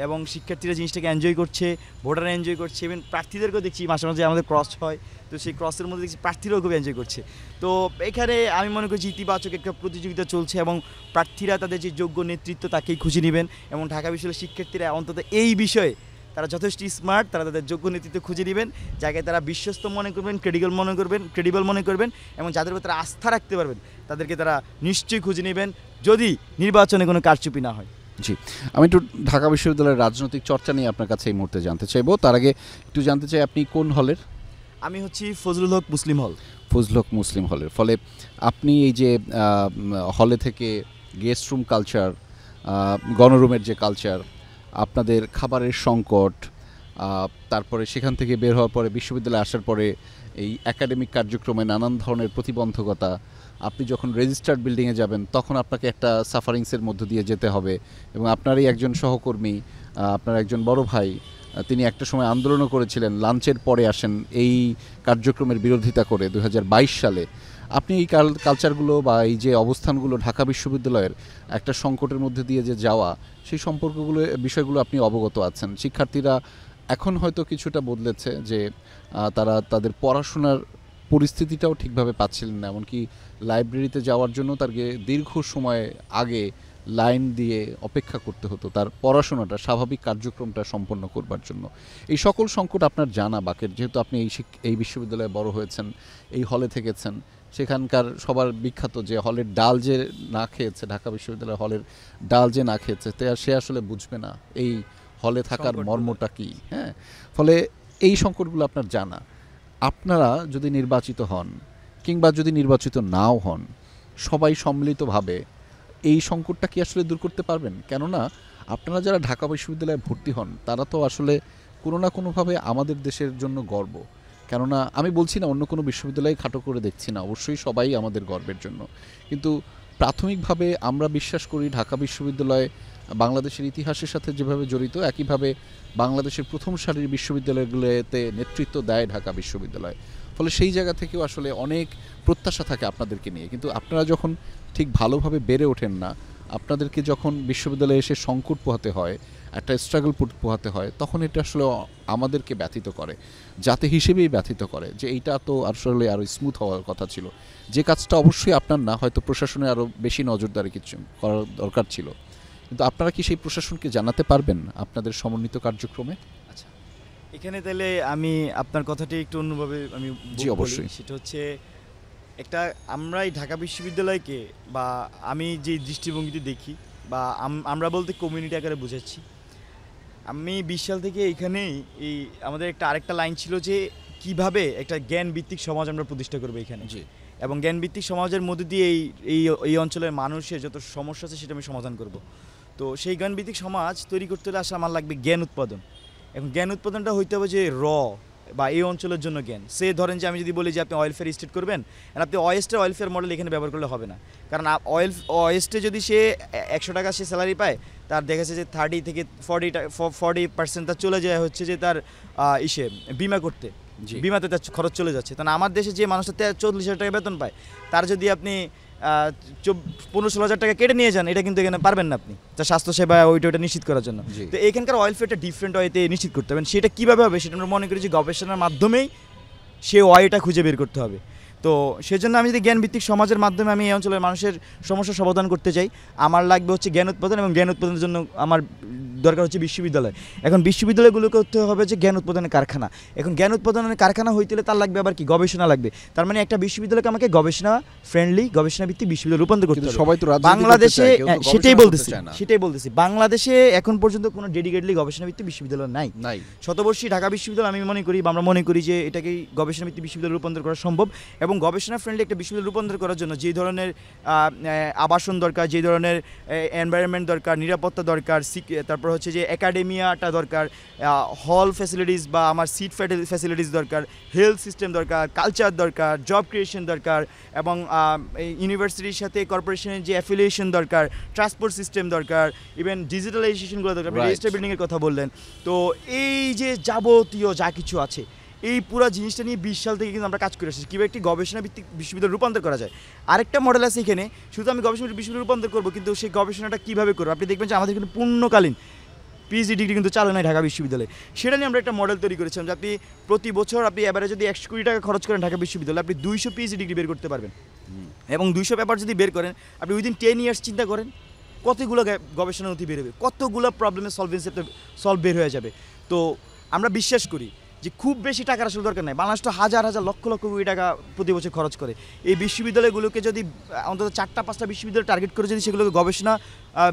এবং শিক্ষার্থীরা জিনিসটাকে এনজয় করছে, ভোটাররা এনজয় করছে, ইভেন প্রার্থীদেরকেও দেখছি মাঝে মাঝে আমাদের ক্রস হয়, তো সেই ক্রসের মধ্যে দেখছি প্রার্থীরাও খুব এনজয় করছে। তো এখানে আমি মনে করছি ইতিবাচক একটা প্রতিযোগিতা চলছে এবং প্রার্থীরা তাদের যে যোগ্য নেতৃত্ব তাকেই খুঁজে নেবেন এবং ঢাকা বিশ্ববিদ্যালয়ের শিক্ষার্থীরা অন্তত এই বিষয়ে তারা যথেষ্ট স্মার্ট, তারা তাদের যোগ্য নেতৃত্ব খুঁজে নেবেন, যাকে তারা বিশ্বস্ত মনে করবেন, ক্রেডিবল মনে করবেন এবং যাদের উপর তারা আস্থা রাখতে পারবেন তাদেরকে তারা নিশ্চয়ই খুঁজে নেবেন যদি নির্বাচনে কোনো কারচুপি না হয়। জি, আমি একটু ঢাকা বিশ্ববিদ্যালয়ের রাজনৈতিক চর্চা নিয়ে আপনার কাছে এই মুহূর্তে জানতে চাইবো। তার আগে একটু জানতে চাই আপনি কোন হলের? আমি হচ্ছি ফজলুল হক মুসলিম হল। ফজলুল হক মুসলিম হলের। ফলে আপনি এই যে হলে থেকে গেস্ট রুম কালচার, গণরুমের যে কালচার, আপনাদের খাবারের সংকট, তারপরে সেখান থেকে বের হওয়ার পরে বিশ্ববিদ্যালয়ে আসার পরে এই একাডেমিক কার্যক্রমে নানান ধরনের প্রতিবন্ধকতা, আপনি যখন রেজিস্টার্ড বিল্ডিংয়ে যাবেন তখন আপনাকে একটা সাফারিংসের মধ্য দিয়ে যেতে হবে এবং আপনারই একজন সহকর্মী, আপনার একজন বড় ভাই, তিনি একটা সময় আন্দোলনও করেছিলেন, লাঞ্চের পরে আসেন এই কার্যক্রমের বিরোধিতা করে 2022 সালে। আপনি এই কালচারগুলো বা এই যে অবস্থানগুলো ঢাকা বিশ্ববিদ্যালয়ের একটা সংকটের মধ্যে দিয়ে যে যাওয়া, সেই সম্পর্কগুলো বিষয়গুলো আপনি অবগত আছেন। শিক্ষার্থীরা এখন হয়তো কিছুটা বদলেছে যে তারা তাদের পড়াশোনার পরিস্থিতিটাও ঠিকভাবে পাচ্ছিলেন না, এমনকি লাইব্রেরিতে যাওয়ার জন্য তাকে দীর্ঘ সময় আগে লাইন দিয়ে অপেক্ষা করতে হতো তার পড়াশোনাটা, স্বাভাবিক কার্যক্রমটা সম্পন্ন করবার জন্য। এই সকল সংকট আপনার জানা বাকের, যেহেতু আপনি এই বিশ্ববিদ্যালয়ে বড় হয়েছেন, এই হলে থেকেছেন, সেখানকার সবার বিখ্যাত যে হলের ডাল যে না খেয়েছে, ঢাকা বিশ্ববিদ্যালয়ের হলের ডাল যে না খেয়েছে সে আসলে বুঝবে না এই হলে থাকার মর্মটা কী। হ্যাঁ, ফলে এই সংকটগুলো আপনার জানা। আপনারা যদি নির্বাচিত হন কিংবা যদি নির্বাচিত নাও হন, সবাই সম্মিলিতভাবে এই সংকটটা কি আসলে দূর করতে পারবেন? কেননা আপনারা যারা ঢাকা বিশ্ববিদ্যালয়ে ভর্তি হন তারা তো আসলে কোনো না কোনোভাবে আমাদের দেশের জন্য গর্ব। কেননা আমি বলছি না অন্য কোনো বিশ্ববিদ্যালয়ে খাটো করে দেখছি না, অবশ্যই সবাই আমাদের গর্বের জন্য, কিন্তু প্রাথমিকভাবে আমরা বিশ্বাস করি ঢাকা বিশ্ববিদ্যালয় বাংলাদেশের ইতিহাসের সাথে যেভাবে জড়িত, একইভাবে বাংলাদেশের প্রথম সারির বিশ্ববিদ্যালয়গুলোতে নেতৃত্ব দেয় ঢাকা বিশ্ববিদ্যালয়। ফলে সেই জায়গা থেকেও আসলে অনেক প্রত্যাশা থাকে আপনাদেরকে নিয়ে। কিন্তু আপনারা যখন ঠিক ভালোভাবে বেড়ে ওঠেন না, আপনাদেরকে যখন বিশ্ববিদ্যালয়ে এসে সংকট পোহাতে হয়, একটা স্ট্রাগল পোহাতে হয়, তখন এটা আসলে আমাদেরকে ব্যথিত করে, জাতি হিসেবেই ব্যথিত করে যে এইটা তো আসলে আরও স্মুথ হওয়ার কথা ছিল, যে কাজটা অবশ্যই আপনার না, হয়তো প্রশাসনের আরও বেশি নজরদারি কিছু করার দরকার ছিল। কিন্তু আপনারা কি সেই প্রশাসনকে জানাতে পারবেন আপনাদের সমন্বিত কার্যক্রমে? আচ্ছা, এখানে তাহলে আমি আপনার কথাটি একটু অন্যভাবে আমি জি, অবশ্যই। সেটা হচ্ছে একটা আমরা এই ঢাকা বিশ্ববিদ্যালয়কে বা আমি যে দৃষ্টিভঙ্গিতে দেখি বা আমরা বলতে কমিউনিটি আকারে বুঝাচ্ছি। আমি 20 সাল থেকে এইখানেই এই আমাদের একটা আরেকটা লাইন ছিল যে কিভাবে একটা জ্ঞান ভিত্তিক সমাজ আমরা প্রতিষ্ঠা করবো এখানে, জি, এবং জ্ঞান ভিত্তিক সমাজের মধ্যে দিয়ে এই অঞ্চলের মানুষের যত সমস্যা আছে সেটা আমি সমাধান করব। তো সেই জ্ঞান ভিত্তিক সমাজ তৈরি করতে হলে আসলে আমার লাগবে জ্ঞান উৎপাদন। এখন জ্ঞান উৎপাদনটা হইতে হবে যে বা এই অঞ্চলের জন্য জ্ঞান। সে ধরেন যে আমি যদি বলি যে আপনি ওয়েলফেয়ার স্টেট করবেন, আর আপনি ওয়েলফেয়ার মডেল এখানে ব্যবহার করলে হবে না। কারণ ওয়েস্টে যদি সে 100 টাকা সে স্যালারি পায়, তার দেখা যাচ্ছে যে 30 থেকে 40% তার চলে যায় হচ্ছে যে তার বিমা করতে, বিমাতে তার খরচ চলে যাচ্ছে। কারণ আমার দেশে যে মানুষটা 40,000 টাকা বেতন পায়, তার যদি আপনি 15-16 হাজার টাকা কেটে নিয়ে যান, এটা কিন্তু এখানে পারবেন না আপনি তার স্বাস্থ্যসেবা ওইটা নিশ্চিত করার জন্য। তো এখানকার ওয়েলফেয়ারটা ডিফারেন্ট ওয়েতে নিশ্চিত করতে হবে। সেটা কীভাবে হবে সেটা আমরা মনে করি যে গবেষণার মাধ্যমেই সে ওয়েটা খুঁজে বের করতে হবে। তো সেজন্য আমি যদি জ্ঞানভিত্তিক সমাজের মাধ্যমে আমি এই অঞ্চলের মানুষের সমস্যার সমাধান করতে চাই, আমার লাগবে হচ্ছে জ্ঞান উৎপাদন, এবং জ্ঞান উৎপাদনের জন্য আমার দরকার হচ্ছে বিশ্ববিদ্যালয়। এখন বিশ্ববিদ্যালয়গুলোকে হতে হবে যে জ্ঞান উৎপাদনের কারখানা। এখন জ্ঞান উৎপাদনের কারখানা হইতে হলে তার লাগবে আবার কি গবেষণা লাগবে। তার মানে একটা বিশ্ববিদ্যালয়কে আমাকে গবেষণা ভিত্তিক বিশ্ববিদ্যালয় রূপান্তর করতে হবে। সবাই তো বাংলাদেশে সেটাই বলতেছি বাংলাদেশে এখন পর্যন্ত কোনো ডেডিকেটলি গবেষণা ভিত্তিক বিশ্ববিদ্যালয় নাই। শতবর্ষী ঢাকা বিশ্ববিদ্যালয় আমি মনে করি বা আমরা মনে করি যে এটাকে গবেষণা ভিত্তিক বিশ্ববিদ্যালয় রূপান্তর করা সম্ভব, এবং গবেষণা ফ্রেন্ডলি একটা বিশ্ববিদ্যালয় রূপান্তর করার জন্য যে ধরনের আবাসন দরকার, যে ধরনের এনভায়রনমেন্ট দরকার, নিরাপত্তা দরকার, তারপর হচ্ছে যে একাডেমিয়াটা দরকার, হল ফ্যাসিলিটিস বা আমার সিট ফ্যাসিলিটিস দরকার, হেলথ সিস্টেম দরকার, কালচার দরকার, জব ক্রিয়েশন দরকার, এবং ইউনিভার্সিটির সাথে কর্পোরেশনের যে অ্যাফিলিয়েশন দরকার, ট্রান্সপোর্ট সিস্টেম দরকার, ইভেন ডিজিটালাইজেশনগুলো দরকার। রেজিস্টার বিল্ডিংয়ের কথা বললেন। তো এই যে যাবতীয় যা কিছু আছে, এই পুরো জিনিসটা নিয়ে 20 সাল থেকে কিন্তু আমরা কাজ করে আসছি কীভাবে একটি গবেষণা ভিত্তিক বিশ্ববিদ্যালয় রূপান্তর করা যায়। আরেকটা মডেল আছে এখানে, শুধু আমি গবেষণা বিশ্ববিদ্যালয় রূপান্তর করবো, কিন্তু সেই গবেষণাটা কীভাবে করবো আপনি দেখবেন যে আমাদের কিন্তু পিএইচডি ডিগ্রি কিন্তু চালু নাই ঢাকা বিশ্ববিদ্যালয়ে। সেটা নিয়ে আমরা একটা মডেল তৈরি করেছিলাম যে আপনি প্রতি বছর আপনি এবারে যদি 100 কোটি টাকা খরচ করেন ঢাকা বিশ্ববিদ্যালয়ে, আপনি 200 পিএইচডি ডিগ্রি বের করতে পারবেন। এবং 200 পেপার যদি বের করেন, আপনি উইদিন 10 ইয়ার্স চিন্তা করেন কতগুলো গবেষণা নথি বেরোবে, কতগুলো প্রবলেমের সলভ বের হয়ে যাবে। তো আমরা বিশ্বাস করি যে খুব বেশি টাকার আসলে দরকার নাই। বাংলাদেশ তো হাজার হাজার লক্ষ লক্ষ কোটি টাকা প্রতি বছর খরচ করে। এই বিশ্ববিদ্যালয়গুলোকে যদি অন্তত 4-5টা বিশ্ববিদ্যালয় টার্গেট করে যদি সেগুলোকে গবেষণা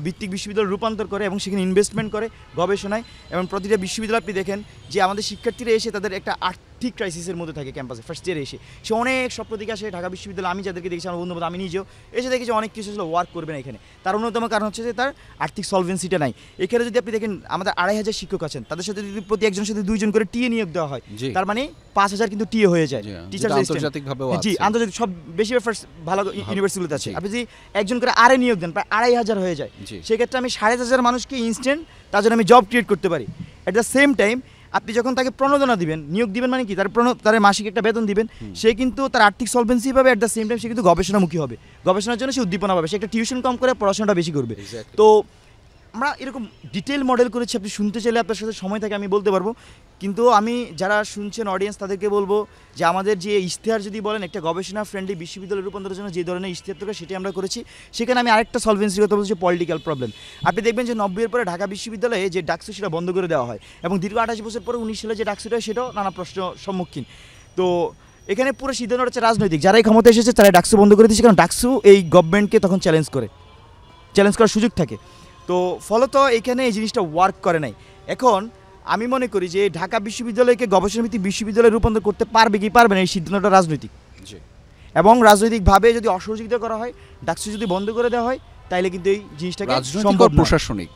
ভিত্তিক বিশ্ববিদ্যালয় রূপান্তর করে এবং সেখানে ইনভেস্টমেন্ট করে গবেষণায়, এবং প্রতিটা বিশ্ববিদ্যালয় আপনি দেখেন যে আমাদের শিক্ষার্থীরা এসে তাদের একটা আর্থিক ক্রাইসিসের মধ্যে থাকে ক্যাম্পাসে ফার্স্ট ইয়ারে এসে, সে অনেক স্বপ্ন দিকে আসে ঢাকা বিশ্ববিদ্যালয়। আমি যাদেরকে দেখেছি আমার বন্ধু, আমি নিজেও এসে দেখি যে অনেক কিছু আসলে ওয়ার্ক করবে না এখানে। তার অন্যতম কারণ হচ্ছে যে তার আর্থিক সলভেন্সিটা নাই। এখানে যদি আপনি দেখেন আমাদের 2,500 শিক্ষক আছেন, তাদের সাথে যদি প্রতি একজনের সাথে 2 জন করে টিএ নিয়োগ দেওয়া হয়, তার মানে 5,000 কিন্তু টিএ হয়ে যায়। টিচার আন্তর্জাতিকভাবে জি, আন্তর্জাতিক সব বেশি ভালো ইউনিভার্সিটিগুলোতে আছে। আপনি যদি একজন করে আরে নিয়োগ দেন, প্রায় 2,500 হয়ে যায়। সেক্ষেত্রে আমি 5,500 মানুষকে ইনস্ট্যান্ট তার জন্য আমি জব ক্রিয়েট করতে পারি। অ্যাট দ্য সেম টাইম আপনি যখন তাকে প্রণোদনা দিবেন, নিয়োগ দিবেন মানে কি, তার মাসিক একটা বেতন দিবেন, সে কিন্তু তার আর্থিক সলভেন্সি পাবে। অ্যাট দ্য সেম টাইম সে কিন্তু গবেষণামুখী হবে, গবেষণার জন্য সে উদ্দীপনা পাবে, সে একটা টিউশন কম করে পড়াশোনাটা বেশি করবে। তো আমরা এরকম ডিটেল মডেল করেছি, আপনি শুনতে চাইলে আপনার সাথে সময় থাকে আমি বলতে পারবো। কিন্তু আমি যারা শুনছেন অডিয়েন্স তাদেরকে বলবো যে আমাদের যে ইশতেহার যদি বলেন একটা গবেষণা ফ্রেন্ডলি বিশ্ববিদ্যালয় রূপান্তরের জন্য যে ধরনের ইশতেহার থাকে সেটি আমরা করেছি। সেখানে আমি আরেকটা সলভেন্সির কথা বলছি, পলিটিক্যাল প্রবলেম। আপনি দেখবেন যে 90-এর পরে ঢাকা বিশ্ববিদ্যালয়ে যে ডাকসু সেটা বন্ধ করে দেওয়া হয়, এবং দীর্ঘ 28 বছর পরে 19 সালে যে ডাকসুটা হয় সেটাও নানা প্রশ্ন সম্মুখীন। তো এখানে পুরো সিদ্ধান্ত হচ্ছে রাজনৈতিক, যারাই ক্ষমতা এসেছে তারা ডাকসু বন্ধ করে দিচ্ছে, কারণ ডাকসু এই গভর্নমেন্টকে তখন চ্যালেঞ্জ করার সুযোগ থাকে। তো ফলত এখানে এই জিনিসটা ওয়ার্ক করে নাই। এখন আমি মনে করি যে ঢাকা বিশ্ববিদ্যালয়কে গবেষণাভিত্তিক বিশ্ববিদ্যালয়ে রূপান্তর করতে পারবে কি পারবে না, এই সিদ্ধান্তটা রাজনৈতিক। এবং রাজনৈতিকভাবে যদি অসহযোগিতা করা হয়, ডাকসু যদি বন্ধ করে দেওয়া হয়, তাইলে কিন্তু এই জিনিসটাকে সম্ভব প্রশাসনিক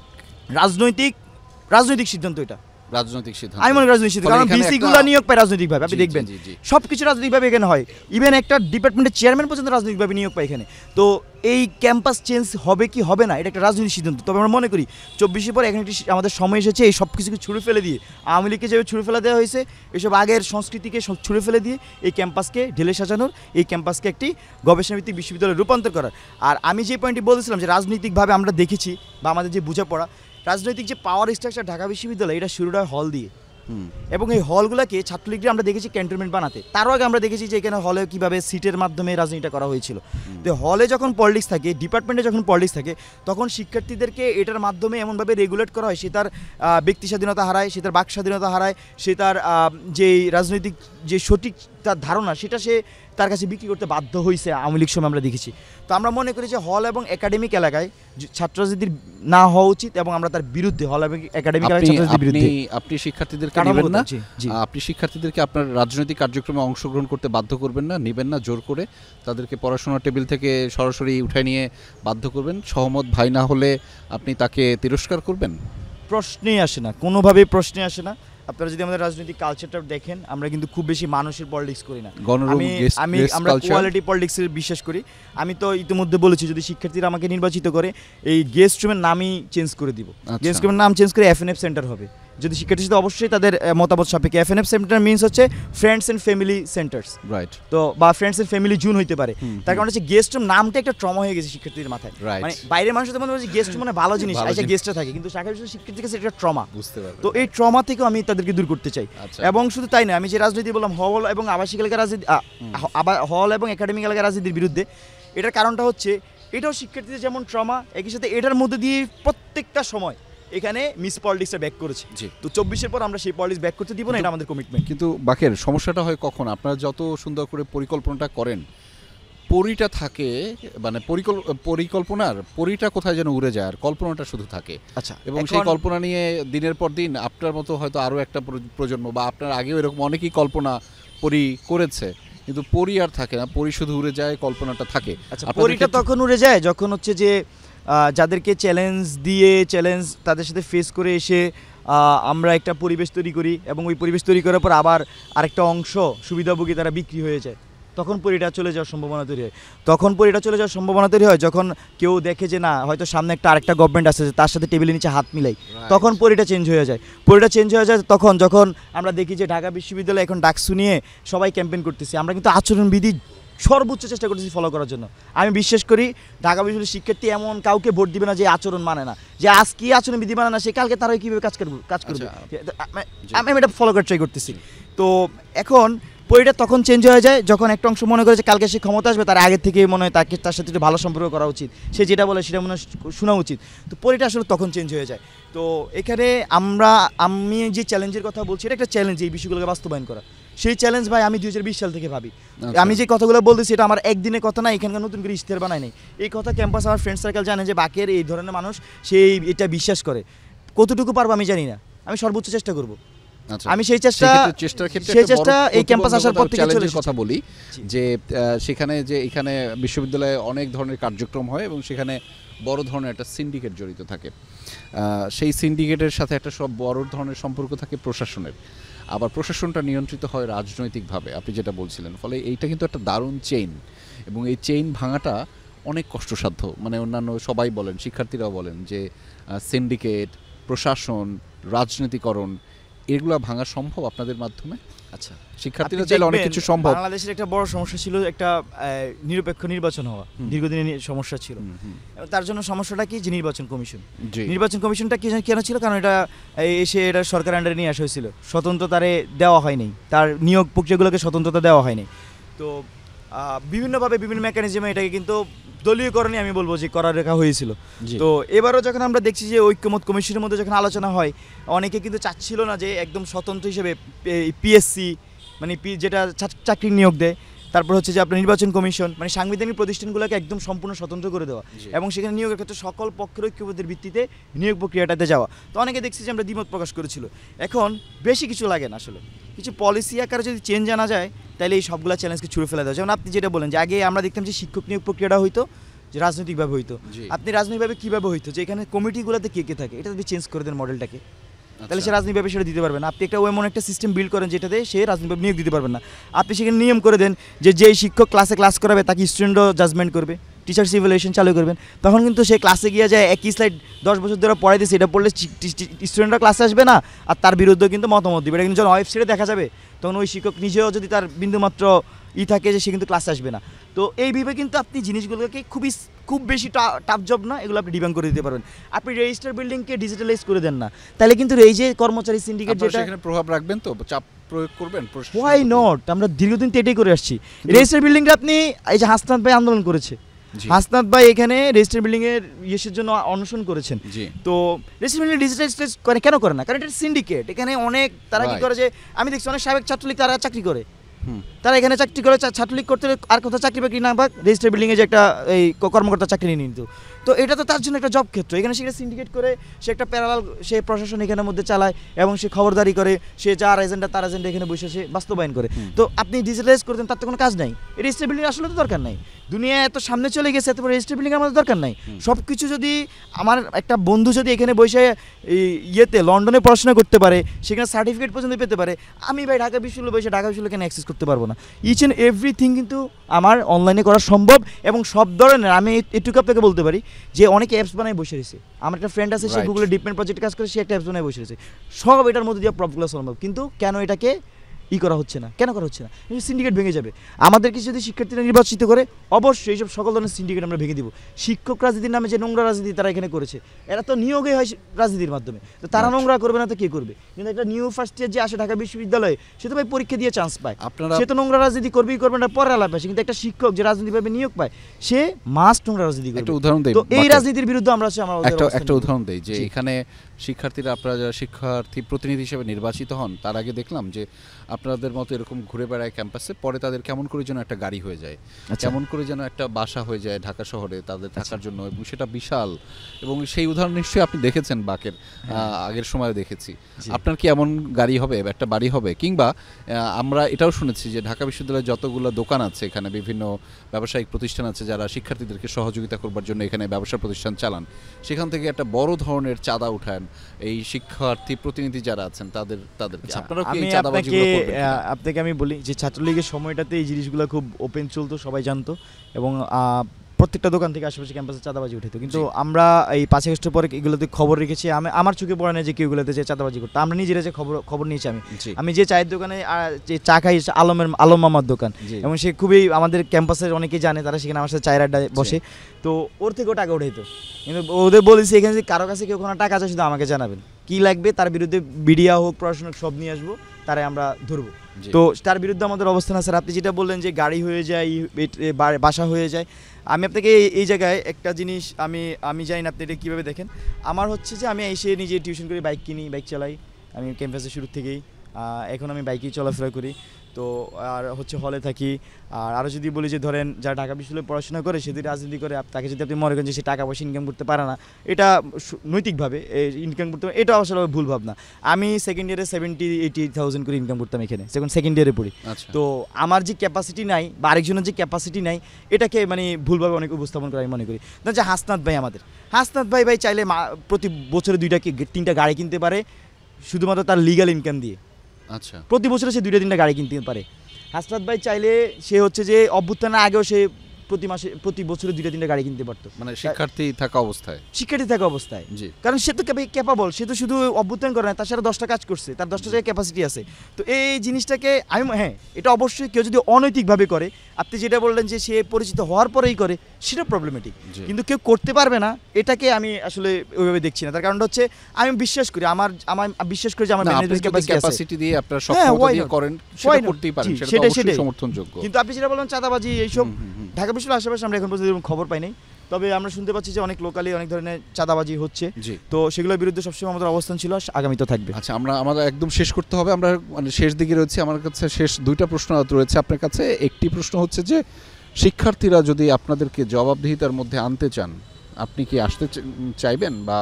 রাজনৈতিক সিদ্ধান্ত। এটা রাজনৈতিক সিদ্ধান্ত, আমি মনে করি রাজনৈতিক সিদ্ধান্ত, কারণ বিসি গুলো নিয়োগ পায় রাজনৈতিকভাবে। আপনি দেখবেন সবকিছু রাজনৈতিকভাবে এখানে হয়, ইভেন একটা ডিপার্টমেন্টের চেয়ারম্যান পর্যন্ত রাজনৈতিকভাবে নিয়োগ পায় এখানে। তো এই ক্যাম্পাস চেঞ্জ হবে কি হবে না এটা একটা রাজনৈতিক সিদ্ধান্ত। তবে আমরা মনে করি 24-এর পর এখন আমাদের সময় এসেছে এই সব কিছুকে ছুঁড়ে ফেলে দিয়ে, আওয়ামী লীগকে যেভাবে ছুঁড়ে ফেলে দেওয়া হয়েছে, এসব আগের সংস্কৃতিকে সব ছুঁড়ে ফেলে দিয়ে এই ক্যাম্পাসকে ঢেলে সাজানোর, এই ক্যাম্পাসকে একটি গবেষণাভিত্তিক বিশ্ববিদ্যালয়ে রূপান্তর করার। আর আমি যে পয়েন্টটি বলেছিলাম যে রাজনৈতিকভাবে আমরা দেখেছি বা আমাদের যে বোঝাপড়া, রাজনৈতিক যে পাওয়ার স্ট্রাকচার ঢাকা বিশ্ববিদ্যালয়, এটা শুরুটা হল দিয়ে। এবং এই হলগুলোকে ছাত্রলীগরা আমরা দেখেছি ক্যান্টনমেন্ট বানাতে। তারও আগে আমরা দেখেছি যে এখানে হলে কীভাবে সিটের মাধ্যমে রাজনীতিটা করা হয়েছিল। তো হলে যখন পলিটিক্স থাকে, ডিপার্টমেন্টে যখন পলিটিক্স থাকে, তখন শিক্ষার্থীদেরকে এটার মাধ্যমে এমনভাবে রেগুলেট করা হয়, সে তার ব্যক্তি স্বাধীনতা হারায়, সে তার বাক স্বাধীনতা হারায়, সে তার যেই রাজনৈতিক যে সঠিক তার ধারণা সেটা সে তার কাছে বিক্রি করতে বাধ্য হয়েছে আওয়ামী লীগ সময় আমরা দেখেছি। তো আমরা মনে করি যে হল এবং একাডেমিক এলাকায় ছাত্র রাজনীতির না হওয়া উচিত, এবং আমরা তার বিরুদ্ধে, হল এবং একাডেমিক এলাকায় ছাত্র রাজনীতির বিরুদ্ধে। আপনি শিক্ষার্থীদেরকে নেবেন না, আপনি শিক্ষার্থীদেরকে আপনার রাজনৈতিক কার্যক্রমে অংশগ্রহণ করতে বাধ্য করবেন না, নেবেন না জোর করে, তাদেরকে পড়াশোনার টেবিল থেকে সরাসরি উঠায় নিয়ে বাধ্য করবেন। সহমত ভাই না হলে আপনি তাকে তিরস্কার করবেন? প্রশ্নেই আসে না, কোনোভাবেই প্রশ্নে আসে না। আপনারা যদি আমাদের রাজনৈতিক কালচারটা দেখেন, আমরা কিন্তু খুব বেশি মানুষের পলিটিক্স করি না, আমরা কোয়ালিটি পলিটিক্সের বিশ্বাস করি। আমি তো ইতিমধ্যে বলেছি যদি শিক্ষার্থীরা আমাকে নির্বাচিত করে, এই গেস্ট রুমের নামই চেঞ্জ করে দিব। গেস্ট রুমের নাম চেঞ্জ করে এফএনএফ সেন্টার হবে। যদি শিক্ষার্থী সাথে অবশ্যই তাদের মতামত সাপেক্ষে। এফএনএফ সেন্টার মিনস হচ্ছে friends and family centers, right? তো বা ফ্রেন্ডস অ্যান্ড ফ্যামিলি জোন হইতে পারে। তার কারণ হচ্ছে গেস্ট রুম নামটা একটা ট্রমা হয়ে গেছে শিক্ষার্থীদের মাথায়। মানে বাইরের মানুষদের মনে হচ্ছে গেস্ট রুম মানে ভালো জিনিস, আচ্ছা গেস্টটা থাকে, কিন্তু ঢাকা বিশ্ববিদ্যালয়ের শিক্ষার্থীর কাছে এটা ট্রমা, বুঝতে পারবে। তো এই ট্রমা থেকে আমি তাদেরকে দূর করতে চাই। এবং শুধু তাই না, আমি যে রাজনীতি বললাম হল এবং আবাসিক এলাকার রাজনীতি, হল এবং একাডেমিক এলাকার রাজনীতির বিরুদ্ধে, এটার কারণটা হচ্ছে এটাও শিক্ষার্থীদের যেমন ট্রমা, একই সাথে এটার মধ্যে দিয়ে প্রত্যেকটা সময় এখানে মিস পলিটিক্সটা ব্যাক করেছে। তো 24-এর পর আমরা সেই পলিটিক্স ব্যাক করতে দিব না, এটা আমাদের কমিটমেন্ট। কিন্তু বাকের সমস্যাটা হয় কখন, আপনারা যত সুন্দর করে পরিকল্পনাটা করেন, পরিটা থাকে, মানে পরিকল্পনার পরিটা কোথায় যেন উড়ে যায় আর কল্পনাটা শুধু থাকে। আচ্ছা, এবং সেই কল্পনা নিয়ে দিনের পর দিন আপনার মতো হয়তো আরও একটা প্রজন্ম বা আপনার আগেও এরকম অনেকেই কল্পনা পরি করেছে, কিন্তু পরি আর থাকে না, পরি শুধু উড়ে যায়, কল্পনাটা থাকে। আচ্ছা, পরিটা তখন উড়ে যায় যখন হচ্ছে যে যাদেরকে চ্যালেঞ্জ তাদের সাথে ফেস করে এসে আমরা একটা পরিবেশ তৈরি করি, এবং ওই পরিবেশ তৈরি করার পর আবার আরেকটা অংশ সুবিধাভোগী তারা বিক্রি হয়ে যায়, তখন পরিটা চলে যাওয়ার সম্ভাবনা তৈরি হয়। যখন কেউ দেখে যে না, হয়তো সামনে আরেকটা গভর্নমেন্ট আসছে, তার সাথে টেবিলের নিচে হাত মিলাই, তখন পরিটা চেঞ্জ হয়ে যায়। তখন যখন আমরা দেখি যে ঢাকা বিশ্ববিদ্যালয় এখন ডাকসু নিয়ে সবাই ক্যাম্পেইন করতেছে, আমরা কিন্তু আচরণবিধি সর্বোচ্চ চেষ্টা করতেছি ফলো করার জন্য। আমি বিশ্বাস করি ঢাকা বিশ্ববিদ্যালয়ের শিক্ষার্থী এমন কাউকে ভোট দিবে না যে আচরণ মানে না, যে আজ কি আচরণ বিধি মানে না, সে কালকে তারা কীভাবে কাজ করবে। আমি এটা ফলো করার ট্রাই করতেছি। তো এখন পরিটা তখন চেঞ্জ হয়ে যায় যখন একটা অংশ মনে করে যে কালকে সে ক্ষমতা আসবে, তার আগে থেকে মনে হয় তার সাথে একটু ভালো সম্পর্ক করা উচিত, সে যেটা বলে সেটা মনে হয় শোনা উচিত। তো পরিটা আসলে তখন চেঞ্জ হয়ে যায়। তো এখানে আমি যে চ্যালেঞ্জের কথা বলছি, এটা একটা চ্যালেঞ্জ এই বিষয়গুলোকে বাস্তবায়ন করা। সেই চ্যালেঞ্জ ভাই আমি 2020 সাল থেকে ভাবি। আমি যে কথাগুলো বলতেছি এটা আমার একদিনের কথা না, এখানকার নতুন করে ইশতেহার বানাই নাই। এই কথা ক্যাম্পাস আমার ফ্রেন্ড সার্কেল জানে যে বাকের এই ধরনের মানুষ সেই এটা বিশ্বাস করে। কতটুকু পারবো আমি জানি না, আমি সর্বোচ্চ চেষ্টা করব। আমি সেই চেষ্টা এই ক্যাম্পাস আসার পর থেকে চলে কথা বলি যে এখানে বিশ্ববিদ্যালয়ে অনেক ধরনের কার্যক্রম হয় এবং সেখানে বড় ধরনের একটা সিন্ডিকেট জড়িত থাকে। সেই সিন্ডিকেটের সাথে একটা সব বড় ধরনের সম্পর্ক থাকে প্রশাসনের, আবার প্রশাসনটা নিয়ন্ত্রিত হয় রাজনৈতিকভাবে, আপনি যেটা বলছিলেন। ফলে এইটা কিন্তু একটা দারুণ চেইন, এবং এই চেইন ভাঙাটা অনেক কষ্টসাধ্য। মানে অন্যান্য সবাই বলেন, শিক্ষার্থীরাও বলেন যে সিন্ডিকেট, প্রশাসন, রাজনীতিকরণ, এগুলো ভাঙা সম্ভব আপনাদের মাধ্যমে? আচ্ছা, শিক্ষার্থীরা চাইলে অনেক কিছু সম্ভব। বাংলাদেশের একটা বড় সমস্যা ছিল একটা নিরপেক্ষ নির্বাচন হওয়া, দীর্ঘদিনের সমস্যা ছিল। তার জন্য সমস্যাটা কি, যে নির্বাচন কমিশনটা কেন ছিল, কারণ এটা এটা সরকার আন্ডারে নিয়ে আসা হয়েছিল, স্বতন্ত্রতারে দেওয়া হয়নি, তার নিয়োগ প্রক্রিয়াগুলোকে স্বতন্ত্রতা দেওয়া হয়নি। তো বিভিন্নভাবে বিভিন্ন মেকানিজমে এটাকে কিন্তু দলীয়করণে আমি বলবো যে করা রেখা হয়েছিল। তো এবারও যখন আমরা দেখছি যে ঐক্যমত কমিশনের মধ্যে যখন আলোচনা হয়, অনেকে কিন্তু চাচ্ছিল না যে একদম স্বতন্ত্র হিসেবে পিএসসি মানে যেটা চাকরি নিয়োগ দেয়, তারপর হচ্ছে যে আপনার নির্বাচন কমিশন মানে সাংবিধানিক প্রতিষ্ঠানগুলোকে একদম সম্পূর্ণ স্বতন্ত্র করে দেওয়া, এবং সেখানে নিয়োগের ক্ষেত্রে সকল পক্ষের ঐক্যবোধের ভিত্তিতে নিয়োগ প্রক্রিয়াটাতে যাওয়া। তো অনেকে দেখছি যে আমরা দ্বিমত প্রকাশ করেছিল। এখন বেশি কিছু লাগে না, আসলে কিছু পলিসি আকারে যদি চেঞ্জ আনা যায় তাহলে এই সবগুলো চ্যালেঞ্জকে ছুড়ে ফেলা দেওয়া। যেমন আপনি যেটা বলেন যে আগে আমরা দেখতাম যে শিক্ষক নিয়োগ প্রক্রিয়াটা হইতো যে রাজনৈতিকভাবে হইতো, আপনি রাজনৈতিকভাবে কীভাবে হইতো, যে এখানে কমিটিগুলোতে কে থাকে, এটা যদি চেঞ্জ করে দেন মডেলটাকে, তাহলে সে রাজনীতিভাবে সেটা দিতে পারবে না। আপনি এমন একটা সিস্টেম বিল্ড করেন যেটাতে সে রাজনীতিভাবে নিয়োগ দিতে পারবেন না। আপনি সেখানে নিয়ম করে দেন যে যেই শিক্ষক ক্লাস করাবে তাকে স্টুডেন্টও জাজমেন্ট করবে, টিচার্স ইভ্যালুয়েশন চালু করবেন। তখন কিন্তু সে ক্লাসে গিয়ে যায় একই স্লাইড 10 বছর ধরে পড়াই দিচ্ছে, এটা পড়লে স্টুডেন্টরা ক্লাসে আসবে না, আর তার বিরুদ্ধেও কিন্তু মতামত দিবে। এটা কিন্তু যখন ওয়েবসাইটে দেখা যাবে তখন ওই শিক্ষক নিজেও যদি তার বিন্দুমাত্র থাকে যে সে কিন্তু ক্লাসে আসবে না। তো এইভাবে কিন্তু আপনি জিনিসগুলোকে খুব বেশি টাফ জব না, এগুলো আপনি ডিবাং করে দিতে পারবেন। আপনি রেজিস্টার বিল্ডিংকে ডিজিটালাইজ করে দেন না, তাহলে কিন্তু এই যে কর্মচারী সিন্ডিকেট যেটা সেখানে প্রভাব রাখবেন, তো চাপ প্রয়োগ করবেন। হোয়াই নট, আমরা দীর্ঘদিন তো এটাই করে আসছি। রেজিস্টার বিল্ডিংটা আপনি এই যে হাসনাত ভাই আন্দোলন করেছে, হাসনাত ভাই এখানে রেজিস্টার বিল্ডিং এর ইয়ের জন্য অনশন করেছেন। তো রেজিস্টার বিল্ডিং ডিজিটালাইজ কেন করে না, কারণ এটা সিন্ডিকেট। এখানে অনেক তারা কি করে, যে আমি দেখছি অনেক সাবেক ছাত্রলীগ তারা চাকরি করে, তারা এখানে চাকরি করে, ছাত্রলীগ করতে আর কোথাও চাকরি বাকরি না পাক, রেজিস্টার বিল্ডিংয়ে যে একটা এই কর্মকর্তা চাকরি নিয়ে নিত। তো এটা তো তার জন্য একটা জব ক্ষেত্র, এখানে সেটা সিন্ডিকেট করে সে একটা প্যারালাল সে প্রশাসন এখানের মধ্যে চালায়, এবং সে খবরদারি করে, সে যার এজেন্ডা তার এজেন্ডা এখানে বসে সে বাস্তবায়ন করে। তো আপনি ডিজিটালাইজ করে দেন, তার তো কোনো কাজ নাই। রেজিস্টার বিল্ডিং আসলে তো দরকার নাই, দুনিয়া এত সামনে চলে গেছে, এত রেজিস্টার বিল্ডিং আমাদের দরকার নাই। সব কিছু যদি আমার একটা বন্ধু যদি এখানে বসে লন্ডনে পড়াশোনা করতে পারে, সেখানে সার্টিফিকেট পর্যন্ত পেতে পারে, আমি ভাই ঢাকা বিশ্ববিদ্যালয়ে বসে ঢাকা বিশ্ববিদ্যালয় কেন অ্যাক্সেস করতে পারবো না? ইচ অ্যান্ড এভরিথিং কিন্তু আমার অনলাইনে করা সম্ভব, এবং সব ধরনের। আমি এটুকু আপনাকে বলতে পারি যে অনেকে অ্যাপস বানায় বসে রয়েছে। আমার একটা ফ্রেন্ড আছে, সে গুগলে ডিপমেন্ট প্রজেক্ট কাজ করে, সে একটা অ্যাপস বানায় বসে রয়েছে। সব এটার মধ্যে দিয়ে প্রবলেম সম্ভব, কিন্তু কেন এটাকে করা হচ্ছে না, কেন করা হচ্ছে না? সিন্ডিকেট ভেঙে যাবে। আমাদেরকে যদি শিক্ষার্থীরা নির্বাচিত করে, অবশ্যই এইসব সকল ধরনের সিন্ডিকেট আমরা ভেঙে দিব। শিক্ষক রাজনীতির নামে যে নোংরা রাজনীতি তারা এখানে করেছে, এরা তো নিয়োগই হয় রাজনীতির মাধ্যমে, তো তারা নোংরা করবে না তো কে করবে? কিন্তু একটা নিউ ফার্স্ট ইয়ার যে আসে ঢাকা বিশ্ববিদ্যালয়ে, সে তো ভাই পরীক্ষা দিয়ে চান্স পায়, সে তো নোংরা রাজনীতি করবেই করবে না, পরে আলাপ আসে। কিন্তু একটা শিক্ষক যে রাজনীতিভাবে নিয়োগ পায়, সে মাস্ট নোংরা রাজনীতি করবে। উদাহরণ দেই, তো এই রাজনীতির বিরুদ্ধে আমরা একটা উদাহরণ দেই যে এখানে শিক্ষার্থীরা, আপনারা যারা শিক্ষার্থী প্রতিনিধি হিসেবে নির্বাচিত হন, তার আগে দেখলাম যে আপনাদের মতো এরকম ঘুরে বেড়ায় ক্যাম্পাসে, পরে তাদের কেমন করে যেন একটা গাড়ি হয়ে যায়, কেমন করে যেন একটা বাসা হয়ে যায় ঢাকা শহরে তাদের থাকার জন্য, এবং সেটা বিশাল। এবং সেই উদাহরণ নিশ্চয়ই আপনি দেখেছেন বাকের, আগের সময় দেখেছি। আপনার কি এমন গাড়ি হবে, একটা বাড়ি হবে? কিংবা আমরা এটাও শুনেছি যে ঢাকা বিশ্ববিদ্যালয়ে যতগুলো দোকান আছে, এখানে বিভিন্ন ব্যবসায়িক প্রতিষ্ঠান আছে যারা শিক্ষার্থীদেরকে সহযোগিতা করবার জন্য এখানে ব্যবসা প্রতিষ্ঠান চালান, সেখান থেকে একটা বড় ধরনের চাঁদা উঠান এই শিক্ষার্থী প্রতিনিধি যারা আছেন তাদেরকে। আপনারা কি এই চাঁদাবাজিগুলো করবেন? আপনাকে আমি বলি যে ছাত্রলীগের সময়টাতে এই জিনিসগুলো খুব ওপেন চলতো, সবাই জানতো, এবং প্রত্যেকটা দোকান থেকে আশেপাশে ক্যাম্পাসে চাঁদাবাজি উঠেতো, কিন্তু আমরা এই 5 আগস্টের পরে এগুলোতে খবর রেখেছি। আমার চোখে পড়ে না যে কেউ এগুলোতে যে চাঁদাবাজি করতো, আমরা নিজেরা যে খবর নিয়েছি। আমি যে চায়ের দোকানে যে চা খাই, আলম মামার দোকান, এবং সে খুবই আমাদের ক্যাম্পাসের অনেকেই জানে, তারা সেখানে আমার সাথে চায়ের আড্ডায় বসে, তো ওর থেকেও টাকা উঠাইতো। কিন্তু ওদের বলেছি এখানে যে কারো কাছে কেউ কোনো টাকা আছে শুধু আমাকে জানাবেন, কি লাগবে তার বিরুদ্ধে মিডিয়া হোক প্রশাসন সব নিয়ে আসবো, তারাই আমরা ধরবো। তো তার বিরুদ্ধে আমাদের অবস্থান আছে। আপনি যেটা বললেন যে গাড়ি হয়ে যায়, বাসা হয়ে যায়, আমি আপনাকে এই জায়গায় একটা জিনিস আমি জানি না আপনি এটা কীভাবে দেখেন। আমার হচ্ছে যে আমি এসে নিজে টিউশন করি, বাইক কিনি, বাইক চালাই, আমি ক্যাম্পাসে শুরু থেকেই, এখন আমি বাইকেই চলাফেরা করি। তো আর হচ্ছে হলে থাকি। আর আরও যদি বলি যে ধরেন যারা ঢাকা বিশ্ববিদ্যালয়ে পড়াশোনা করে, সে যদি রাজনীতি করে, তাকে যদি আপনি মনে করেন যে সে টাকা পয়সা ইনকাম করতে পারে না, এটা নৈতিকভাবে ইনকাম করতে পারে, এটাও আসলে ভুল ভাবনা। আমি সেকেন্ড ইয়ারে 70-80,000 করে ইনকাম করতাম এখানে, যখন সেকেন্ড ইয়ারে পড়ি। তো আমার যে ক্যাপাসিটি নাই বা আরেকজনের যে ক্যাপাসিটি নাই, এটাকে মানে ভুলভাবে অনেক উপস্থাপন করে আমি মনে করি। না যে হাসনাত ভাই চাইলে প্রতি বছরে 2-3টা গাড়ি কিনতে পারে, শুধুমাত্র তার লিগ্যাল ইনকাম দিয়ে। আচ্ছা, প্রতি বছরে সে 2-3টা গাড়ি কিনতে পারে। হাসনাত ভাই চাইলে সে হচ্ছে যে অভ্যুত্থানের আগেও সে প্রতি বছরে 2-3টা গাড়ি কিনতে পারতো, মানে শিক্ষার্থী থাকা অবস্থায়। কারণ সে তো ক্যাপাবল, সে তো শুধু অভ্যুত্থান করে না, তার সাথে 10টা কাজ করছে, তার 10টা জায়গায় ক্যাপাসিটি আছে। তো এই জিনিসটাকে আমি এটা অবশ্যই কেউ যদি অনৈতিকভাবে করে, আপনি যেটা বললেন যে সে পরিচিত হওয়ার পরেই করে, সেটা প্রবলেমেটিক। কিন্তু কেউ করতে পারবে না, এটাকে আমি আসলে ওইভাবে দেখছি না। তার কারণটা হচ্ছে আমি বিশ্বাস করি আমার বিশ্বাস করি যে আমার ম্যানেজমেন্ট ক্যাপাসিটি দিয়ে আপনারা সক্ষমতা দিয়ে করেন, সেটা করতেই পারেন, সেটা অবশ্যই সমর্থনযোগ্য। কিন্তু আপনি যেটা বললেন চাঁদাবাজি এইসব, ঢাকা বিশ্ববিদ্যালয়ের আশেপাশে আমরা এখন পর্যন্ত খবর পাই নাই, তবে আমরা শুনতে পাচ্ছি যে অনেক লোকালি অনেক ধরনের চাঁদাবাজি হচ্ছে। তো সেগুলোর বিরুদ্ধে সবসময় আমাদের অবস্থান ছিল, আগামীতে থাকবে। আচ্ছা, আমাদের একদম শেষ করতে হবে, আমরা মানে শেষ দিকে রয়েছে। আমার কাছে শেষ 2টা প্রশ্ন রয়েছে আপনার কাছে। একটি প্রশ্ন হচ্ছে যে শিক্ষার্থীরা যদি আপনাদেরকে জবাবদিহিতার মধ্যে আনতে চান, আপনি কি আসতে চাইবেন, বা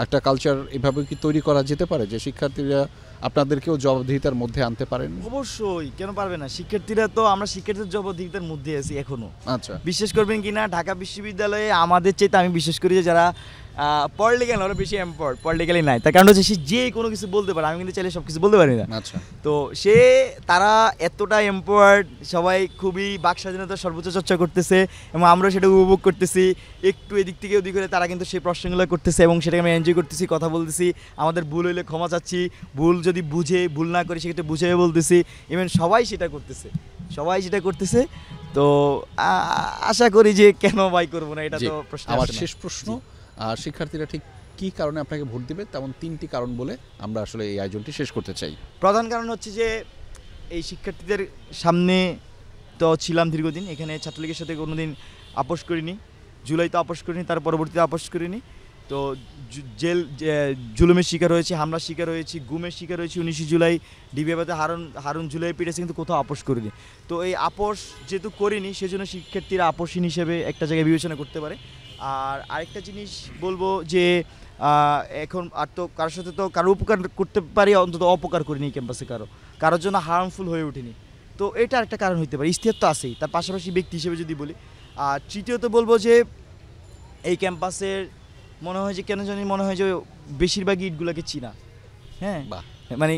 একটা কালচার এভাবে কি তৈরি করা যেতে পারে যে শিক্ষার্থীরা আপনাদেরকেও জবাবদিহিতার মধ্যে আনতে পারেন? অবশ্যই, কেন পারবে না। শিক্ষার্থীরা তো আমরা শিক্ষার্থীদের জবাবদিহিতার মধ্যে আছি এখনো। আচ্ছা, বিশ্বাস করবেন কিনা, ঢাকা বিশ্ববিদ্যালয়ে আমাদের চাইতে আমি বিশ্বাস করি যে যারা পলিটিক্যাল ওরা বেশি এম্পাওয়ার্ড, পলিটিক্যালি নাই। তার কারণ হচ্ছে সে যে কোনো কিছু বলতে পারে, আমি কিন্তু চাইলে সব কিছু বলতে পারি না। আচ্ছা, তো তারা এতটা এম্পাওয়ার্ড, সবাই খুবই বাক স্বাধীনতার সর্বোচ্চ চর্চা করতেছে, এবং আমরা সেটা উপভোগ করতেছি। একটু এদিক থেকে ওদিক করে তারা কিন্তু সেই প্রশ্নগুলো করতেছে, এবং সেটাকে আমি এনজয় করতেছি, কথা বলতেছি। আমাদের ভুল হইলে ক্ষমা চাচ্ছি, ভুল যদি ভুল না করি সেক্ষেত্রে বুঝিয়ে বলতেছি। ইভেন সবাই সেটা করতেছে। তো আশা করি যে কেন ভাই করবো না, এটা তো প্রশ্ন। আমার শেষ প্রশ্ন, শিক্ষার্থীরা ঠিক কী কারণে আপনাকে ভোট দিবে, তেমন 3টি কারণ বলে আমরা আসলে এই আয়োজনটি শেষ করতে চাই। প্রধান কারণ হচ্ছে যে এই শিক্ষার্থীদের সামনে তো ছিলাম দীর্ঘদিন, এখানে ছাত্রলীগের সাথে কোনোদিন আপোষ করিনি, জুলাইতে আপোষ করিনি, তার পরবর্তীতে আপোষ করিনি। তো জুলুমের শিকার হয়েছি, হামলার শিকার হয়েছি, গুমের শিকার হয়েছি। 19 জুলাই ডিবিএতে হারুন জুলাই পিটেছে, কিন্তু কোথাও আপোষ করিনি। তো এই আপোষ যেহেতু করিনি, সেজন্য শিক্ষার্থীরা আপোষহীন হিসেবে একটা জায়গায় বিবেচনা করতে পারে। আর আরেকটা জিনিস বলবো যে এখন আর তো কারোর সাথে তো কারো উপকার করতে পারি, অন্তত অপকার করিনি ক্যাম্পাসে, কারোর জন্য হার্মফুল হয়ে ওঠেনি। তো এটা একটা কারণ হতে পারে। ইশতেহার তো আছেই, তার পাশাপাশি ব্যক্তি হিসেবে যদি বলি। আর তৃতীয়ত বলবো যে এই ক্যাম্পাসের মনে হয় যে বেশিরভাগ ইটগুলোকে চিনা। হ্যাঁ, মানে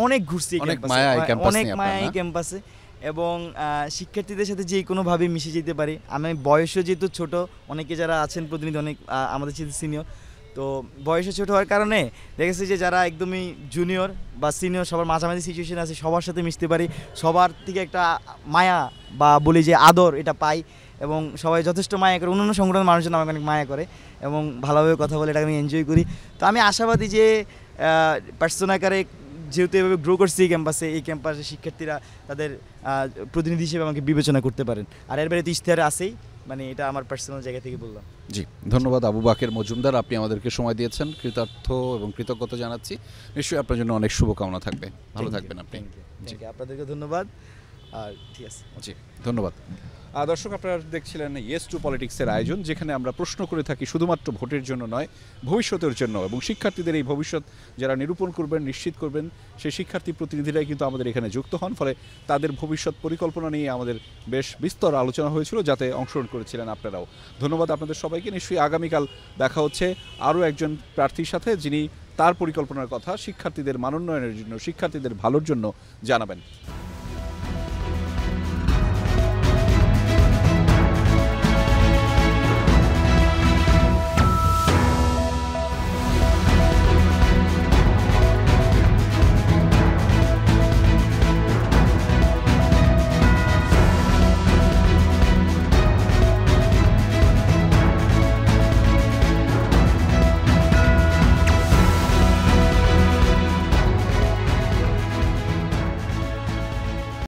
অনেক ঘুরছি, অনেক মায়া এই ক্যাম্পাসে, এবং শিক্ষার্থীদের সাথে যে কোনোভাবে মিশে যেতে পারি। আমি বয়সও যেহেতু ছোট, অনেকে যারা আছেন প্রতিনিধি অনেক আমাদের সাথে সিনিয়র, তো বয়সে ছোট হওয়ার কারণে দেখেছি যে যারা একদমই জুনিয়র বা সিনিয়র সবার মাঝামাঝি সিচুয়েশন আছে, সবার সাথে মিশতে পারি, সবার থেকে একটা মায়া বা বলি যে আদর এটা পাই, এবং সবাই যথেষ্ট মায়া করে। অন্যান্য সংগঠনের মানুষজন আমাকে অনেক মায়া করে এবং ভালোভাবে কথা বলে, এটাকে আমি এনজয় করি। তো আমি আশাবাদী যে পার্সোনাল আকারে যেহেতু এভাবে গ্রো করছি এই ক্যাম্পাসে শিক্ষার্থীরা তাদের প্রতিনিধি হিসেবে আমাকে বিবেচনা করতে পারেন। আর এর বাইরে তো ইশতেহার আছেই, মানে এটা আমার পার্সোনাল জায়গা থেকে বললাম। জি, ধন্যবাদ আবু বাকের মজুমদার, আপনি আমাদেরকে সময় দিয়েছেন, কৃতার্থ এবং কৃতজ্ঞতা জানাচ্ছি। নিশ্চয়ই আপনার জন্য অনেক শুভকামনা থাকবে, ভালো থাকবেন আপনি। আপনাদেরকে ধন্যবাদ। আর ঠিক আছে, জি, ধন্যবাদ। দর্শক, আপনারা দেখছিলেন ইয়েস টু পলিটিক্সের আয়োজন, যেখানে আমরা প্রশ্ন করে থাকি শুধুমাত্র ভোটের জন্য নয়, ভবিষ্যতের জন্য, এবং শিক্ষার্থীদের এই ভবিষ্যৎ যারা নিরূপণ করবেন, নিশ্চিত করবেন, সেই শিক্ষার্থী প্রতিনিধিরাই কিন্তু আমাদের এখানে যুক্ত হন। ফলে তাদের ভবিষ্যৎ পরিকল্পনা নিয়ে আমাদের বেশ বিস্তর আলোচনা হয়েছিল, যাতে অংশগ্রহণ করেছিলেন আপনারাও। ধন্যবাদ আপনাদের সবাইকে। নিশ্চয়ই আগামীকাল দেখা হচ্ছে আরও একজন প্রার্থীর সাথে, যিনি তার পরিকল্পনার কথা শিক্ষার্থীদের মানোন্নয়নের জন্য, শিক্ষার্থীদের ভালোর জন্য জানাবেন।